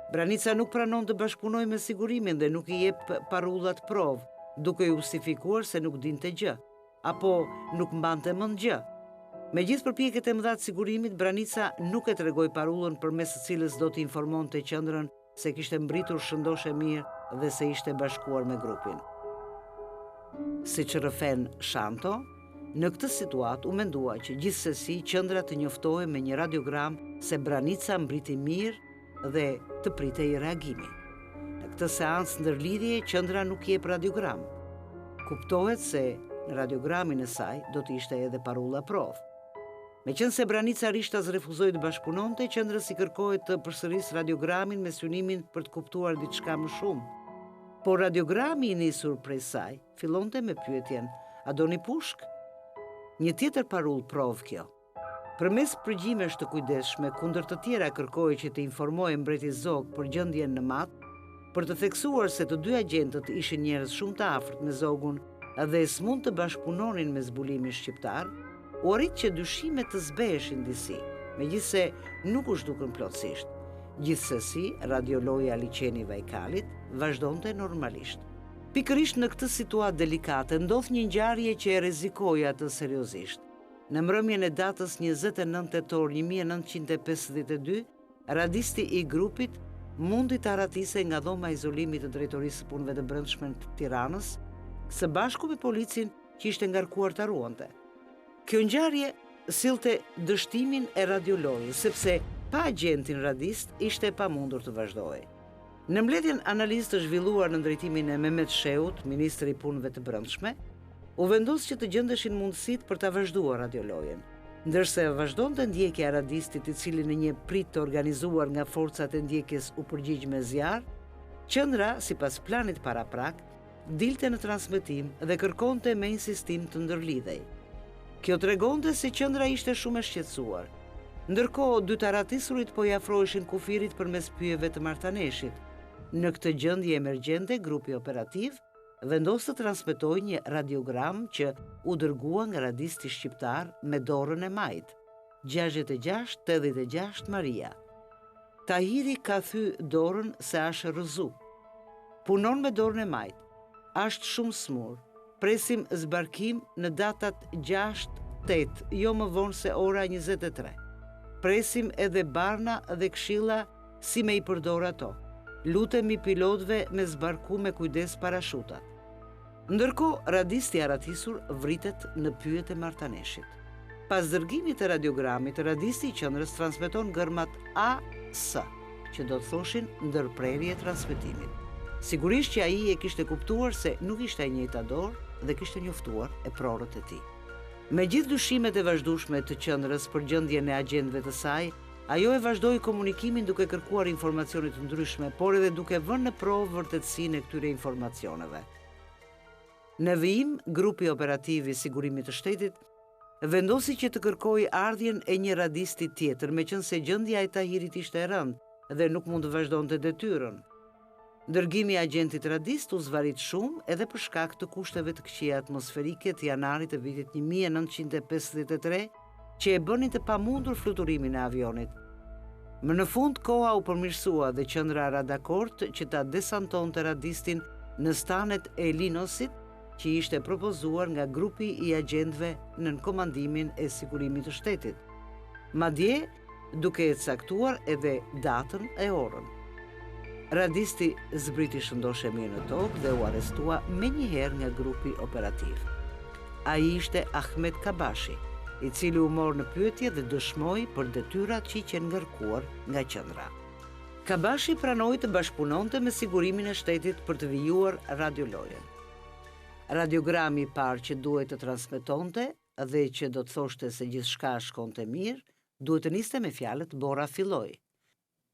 Branica nuk pranon të bashkëpunojë me Sigurimin dhe nuk i jep parullat provë, duke justifikuar se nuk dinte gjë, apo nuk mbante mend gjë. Me gjithë përpjekjet e mëdha të Sigurimit, Branica nuk e tregoi parullën përmes së cilës do të informonte qendrën se kishte mbritur shëndoshë mirë dhe se ishte bashkuar me grupin. Siç rrëfen Shanto, në këtë situatë u mendua që gjithsesi qendra të njoftohej me një radiogram se Branica mbriti mirë dhe të pritej reagimi. Në këtë seancë ndërlidhje qendra nuk jep radiogram. Kuptohet se në radiogramin e saj do të ishte edhe parulla provë. Meqense Branica rishtas refuzoi të bashkëpunonte, qendrës i kërkohet të përsërisë radiogramin me synimin për të kuptuar diçka më shumë. Por radiogrami i nisur prej saj fillonte me pyetjen: a doni pushk? Një tjetër parull provë kjo. Përmes përgjimesh të kujdesshme, kundër të tjera kërkoi që të informojë mbreti Zog për gjendjen në mat, për të theksuar se të dy agjentët ishin njerëz shumë të afërt me Zogun dhe s'mund të bashkëpunonin me zbulimin shqiptar, u arrit që dyshimet të zbeheshin disi, megjithse nuk u zhdukën plotësisht. Gjithsesi, radioloja liçeni Vajkalit vazhdonte normalisht. Pikërisht në këtë situatë delikate ndodh një ngjarje që e rrezikoi atë seriozisht. Në mbrëmjen e datës 29 tetor 1952, radisti i grupit mundi të arratise nga dhoma e izolimit të drejtorisë së punëve të brendshme të Tiranës, së bashku me policin që ishte ngarkuar ta ruante. Kjo ngjarje sillte dështimin e radiolojës, sepse pa agentin radist ishte pamundur të vazhdojë. Në mbledhjen analizë të zhvilluar në drejtimin e Mehmet Sheut, ministri i punëve të brendshme, u vendos që të gjendeshin mundësitë për ta vazhduar radiolojen, ndërsa vazhdonte ndjekja e radistit, i cili në një prit të organizuar nga forcat e ndjekjes u përgjigj me zjarr. Qendra, sipas planit paraprak, dilte në transmetim dhe kërkonte me insistim të ndërlidhej. Kjo tregonte se qendra ishte shumë e shqetësuar. Ndërkohë, dy të arratisurit po i afroheshin kufirit përmes pyjeve të martaneshit. Në këtë gjendje emergjente, grupi operativ vendos të transmetojë një radiogram që u dërgua nga radisti shqiptar me dorën e majt, 66-86 Maria. Tahiri ka thy dorën se është rrëzu. Punon me dorën e majt. Është shumë smur. Presim zbarkim në datat 6-8, jo më vonë se ora 23. Presim edhe barna dhe këshilla si me I përdor ato. Lutemi pilotëve me zbarku me kujdes parashutat. Ndërkohë, radisti aratisur vritet në pyjet e martaneshit. Pas dërgimit të radiogramit, radisti I qendrës transmeton gërmat AS, që do të thoshin ndërprerje transmetimit. Sigurisht që ai e kishte kuptuar se nuk ishte e njëjta dorë dhe kishte njoftuar e prorët e tij. Me gjithë dyshimet e vazhdueshme të qendrës për gjendjen e agjentëve të saj, ajo e vazhdoi komunikimin duke kërkuar informacione të ndryshme, por edhe duke vënë në provë vërtetësinë e këtyre informacioneve. Në vijim, grupi operativ I Sigurimit të Shtetit vendosi që të kërkojë ardhjen e një radisti tjetër, meqense gjendja e Tahirit ishte e rëndë dhe nuk mund të vazhdonte detyrën. Dërgimi I agentit radist u zvarit shumë edhe për shkak të kushteve të këqija atmosferike të janarit të vitit 1953, që e bënin të pamundur fluturimin e avionit. Më në fund, koha u përmirësua dhe qendra ra dakord që ta desantonte radistin në stanet e Linosit, që ishte propozuar nga grupi I agentëve nën komandimin e Sigurimit të Shtetit. Madje, duke e caktuar edhe datën e orën. Radisti zbriti shëndoshe mirë në tokë dhe u arrestua menjëherë nga grupi operativ. Ai ishte Ahmet Kabashi, I cili u mor në pyetje dhe dëshmoi për detyrat që I qenë ngarkuar nga qendra. Kabashi pranoi të bashkëpunonte me Sigurimin e Shtetit për të vijuar radiolojën. Radiogrami I parë që duhet të transmetonte dhe që do të thoshte se gjithçka shkonte mirë, duhet të niste me fjalët Bora filloi.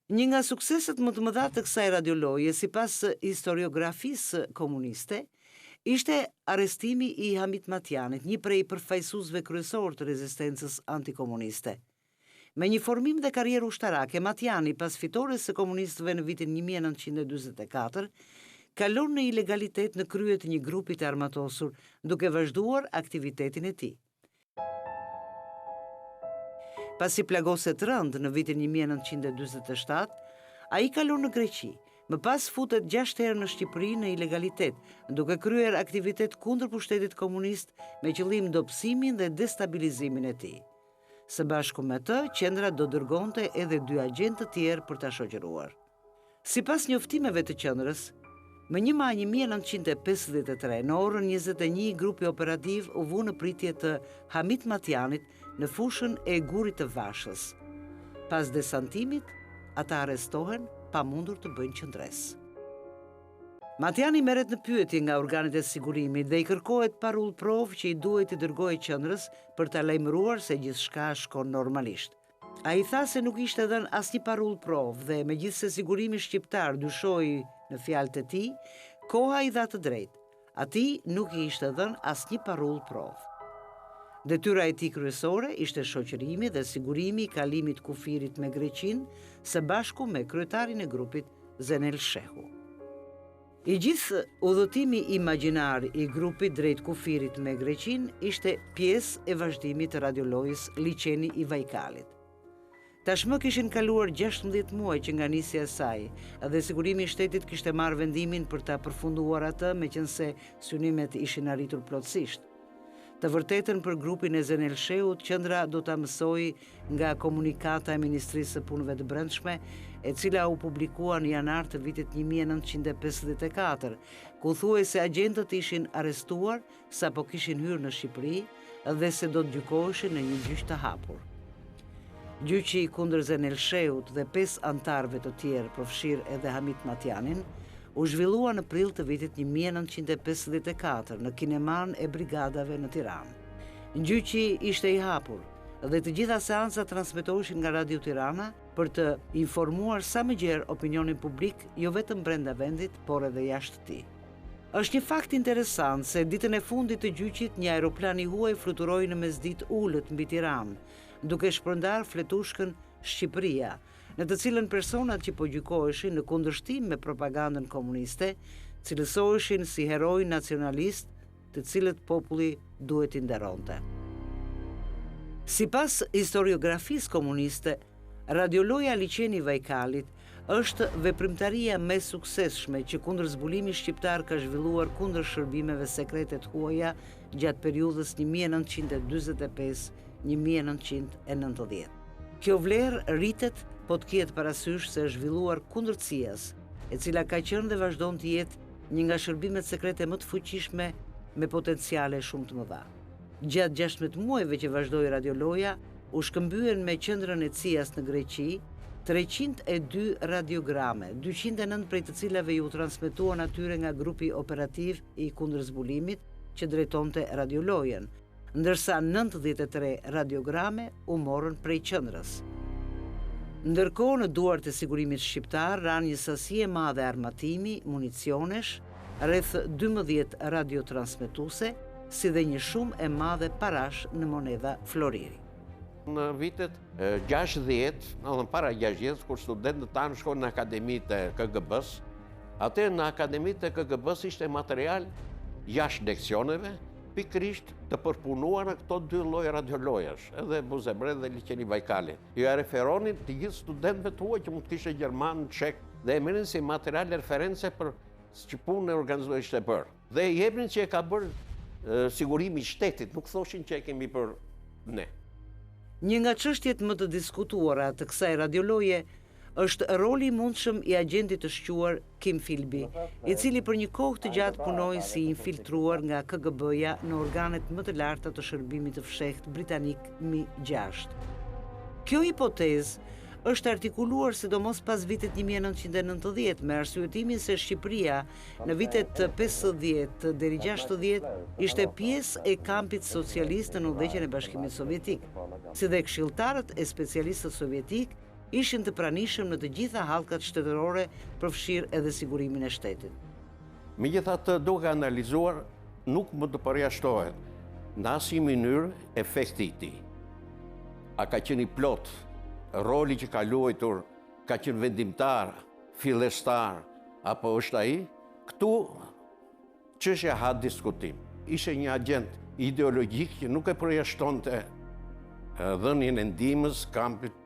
Një nga sukseset më të mëdha të kësaj radioloje, sipas historiografisë komuniste, ishte arrestimi I Hamit Matjanit, një prej përfaqësuesve kryesor të rezistencës antikomuniste. Me një formim dhe karrierë ushtarake, Matjani, pas fitores së komunistëve në vitin 1944, kalon në ilegalitet në krye të një grupi të armatosur, duke vazhduar aktivitetin e tij. Pasi plagoset rënd në vitin 1947, ai kalon në Greqi, më pas futet 6 herë në Shqipëri në ilegalitet, duke kryer aktivitet kundër pushtetit komunist me qëllim dobësimin dhe destabilizimin e tij. Së bashku me të, qendra do dërgonte edhe 2 agentë të tjerë për ta shoqëruar. Sipas njoftimeve të qendrës, më 1 maj 1953, në orën 21, grupi operativ u vu në pritje të Hamit Matjanit në fushën e Gurit të Vashës. Pas desantimit, ata arrestohen pa mundur të bëjnë qëndres. Matjani merret në pyetje nga organet e sigurimit dhe I kërkohet parull provë që I duhet I dërgojë qendrës për ta lajmëruar se gjithçka shkon normalisht. Ai tha se nuk ishte dhënë asnjë parull provë dhe megjithse Sigurimi Shqiptar dyshoi në fjalët e tij, koha I dha të drejtë. Atij nuk I ishte dhënë asnjë parull provë. Detyra e tij kryesore ishte shoqërimi dhe sigurimi I kalimit kufirit me Greqinë së bashku me kryetarin e grupit Zenel Shehu. I gjithë udhëtimi imagjinar I grupit drejt kufirit me Greqinë ishte pjesë e vazhdimit të radiolojës liçeni I Vajkalit. Tashmë kishin kaluar 16 muaj që nga nisja e saj, dhe Sigurimi I Shtetit kishte marrë vendimin për ta përfunduar atë, meqense synimet ishin arritur plotësisht. Të vërtetën për grupin e Zenel Shehut, qendra do ta mësoi nga komunikata e Ministrisë së Punëve të Brendshme, e cila u publikua në janar të vitit 1954, ku thuhej se agjentët ishin arrestuar sapo kishin hyrë në Shqipëri dhe se do të gjykoheshin në një gjyq të hapur. Gjyqi kundër Zenel Shehut dhe 5 antarëve të tjerë, përfshirë edhe Hamit Matjanin, u zhvillua në prill të vitit 1954 në kineman e brigadave në Tiranë. Gjyqi ishte I hapur dhe të gjitha seancat transmetoheshin nga Radio Tirana për të informuar sa më gjerë opinionin publik, jo vetëm brenda vendit, por edhe jashtë tij. Është një fakt interesant se ditën e fundit të gjyqit një aeroplan I huaj fluturoi në mesditë ulët mbi Tiranë, duke shpërndar fletushkën Shqipëria, në të cilën personat që po gjykoheshin në kundërshtim me propagandën komuniste, cilësoheshin si heroj nacionalist, të cilët populli duhet I nderonte. Sipas historiografisë komuniste, radioloja liçeni Vajkalit është veprimtaria më e suksesshme që kundër zbulimit shqiptar ka zhvilluar kundër shërbimeve sekrete të huaja gjatë periudhës 1945-1990. Kjo vlerë rritet po të ketë parasysh se është zhvilluar kundër CIA-s, e cila ka qenë dhe vazhdon të jetë një nga shërbimet sekrete më të fuqishme me potenciale shumë të mëdha. Gjatë 16 muajve që vazhdoi Radioloja, u shkëmbyen me qendrën e CIA-s në Greqi 302 radiograme, 209 prej të cilave ju transmetuan atyre nga grupi operativ i kundërzbulimit që drejtonte Radiolojën, ndërsa 93 radiograme u morën prej qendrës. Ndërkohë në duart e Sigurimit Shqiptar ranë një sasi e madhe armatimi, municionesh, rreth 12 radiotransmetuse, si dhe një shumë e madhe parash në monedha floriri. Në vitet 60, para 60, kur studentët tanë shkojnë në akademitë e KGB-s, atë në akademitë e KGB-s ishte material jashtë leksioneve, pikërisht të përpunuar në këto dy lloj radiolojash, edhe Buzebret dhe liçeni Bajkali. Jo referonin të gjithë studentëve të huaj që mund të kishte gjerman, çek, dhe e merrin si material reference për që punë e organizuar ishte bërë. Dhe i jepnin që e ka bërë sigurimi i shtetit, nuk thoshin që e kemi bërë ne. Një nga çështjet më të diskutuara të kësaj radioloje është roli i mundshëm i agentit të shquar Kim Philby, i cili për një kohë të gjatë punoi si infiltruar nga KGB-ja në organet më të larta të shërbimit të fshehtë britanik Mi-6. Kjo hipotezë është artikuluar sidomos pas vitit 1990 me arsyetimin se Shqipëria në vitet 50 deri 60 ishte pjesë e kampit socialist në udhëheqjen e Bashkimit Sovjetik, si dhe këshilltarët e specialistët sovjetik ishin të pranishëm në të gjitha hallkat shtetërore, përfshirë edhe sigurimin e shtetit. Megjithatë, duke analizuar, nuk më të përjashtohet në asnjë mënyrë efekti i tij. A ka qenë i plot, roli që ka luajtur, ka qenë vendimtar, fillestar, apo është ai? Këtu çështja ha diskutim. Ishte një agent ideologjik që nuk e përjashtonte dhënien e ndihmës kampit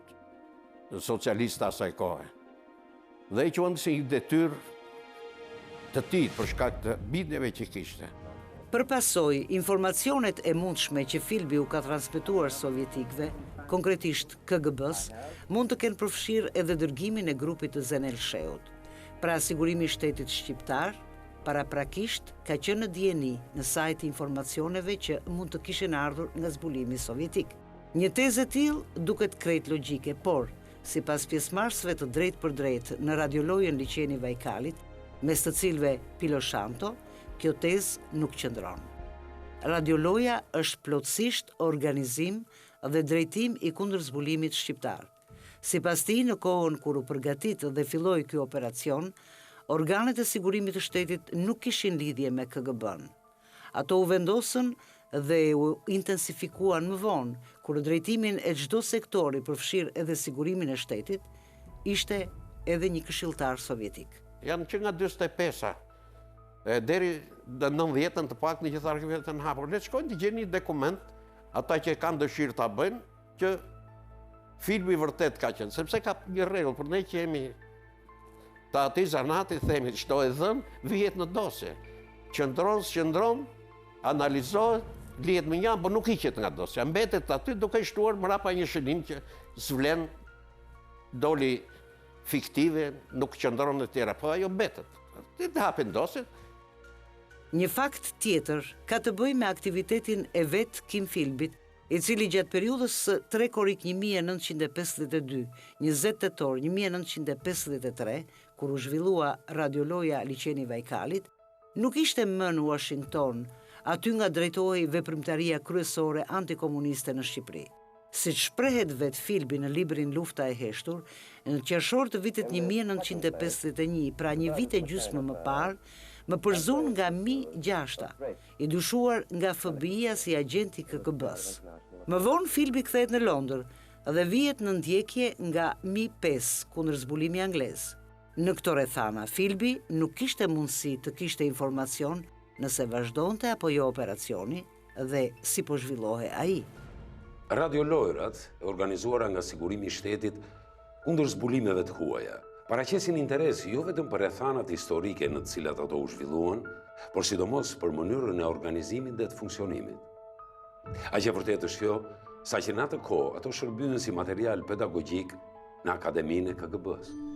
socialista asaj kohe. Dhe i quante si një detyrë të tij për shkak të bindjeve që kishte. Përpasoj, informacionet e mundshme që Philby u ka transmetuar sovjetikëve, konkretisht KGB-s, mund të kenë përfshirë edhe dërgimin e grupit të Zenel Sheut. Pra Sigurimi i Shtetit Shqiptar, paraprakisht ka qenë në dieni në sajt informacioneve që mund të kishin ardhur nga zbulimi sovjetik. Një tezë e tillë duket krejt logjike, por sipas pjesëmarrësve të drejtë për drejtë në radiolojën liçeni Vajkalit, mes të cilëve Piloshanto, kjo tezë nuk qëndron. Radioloja është plotësisht organizim dhe drejtim i kundërzbulimit shqiptar. Sipas tij, në kohën kur u përgatit dhe filloi ky operacion, organet e sigurimit të shtetit nuk kishin lidhje me KGB-n. Ato u vendosën dhe u intensifikuan më vonë, kur drejtimin e çdo sektori, përfshirë edhe sigurimin e shtetit, ishte edhe një këshilltar sovjetik. Janë që nga 45-a, deri në 90-ën të pak në gjithë arkivet të në hapur. Le të shkojnë të gjeni një dokument, ata që kanë dëshirë ta bëjnë, që filmi vërtet ka qenë, sepse ka një rregull, për ne që jemi të ati zanati, themi, çdo e dhënë, vihet në dosje. Qëndron, analizohet, lihet me një, por nuk hiqet nga dosja. Mbetet aty duke shtuar mrapa një shënim që s'vlen, doli fiktive, nuk qëndron e tjera, po ajo mbetet. Ti të hapin dosjet. Një fakt tjetër ka të bëjë me aktivitetin e vet Kim Philbyt, i cili gjatë periudhës 3 korrik 1952, 20 tetor 1953, kur u zhvillua radioloja liçeni Vajkalit, nuk ishte më në Washington, aty nga drejtohej veprimtaria kryesore antikomuniste në Shqipëri. Siç shprehet vet Philby në librin Lufta e heshtur, në qershor të vitit 1951, pra një vit e gjysmë më parë, më përzun nga Mi-6, i dyshuar nga FBI-ja si agenti KGB-s. Më vonë Philby kthehet në Londër dhe vihet në ndjekje nga Mi-5, kundërzbulimi anglez. Në këto rrethana, Philby nuk kishte mundësi të kishte informacion nëse vazhdonte apo jo operacioni dhe si po zhvillohej ai. Radiolojërat, organizuara nga Sigurimi i Shtetit kundër zbulimeve të huaja, paraqesin interes jo vetëm për rrethanat historike në të cilat ato u zhvilluan, por sidomos për mënyrën e organizimit dhe të funksionimit. Aq e vërtetë është kjo, sa që në atë kohë ato shërbyen si material pedagogjik në Akademinë e KGB-s.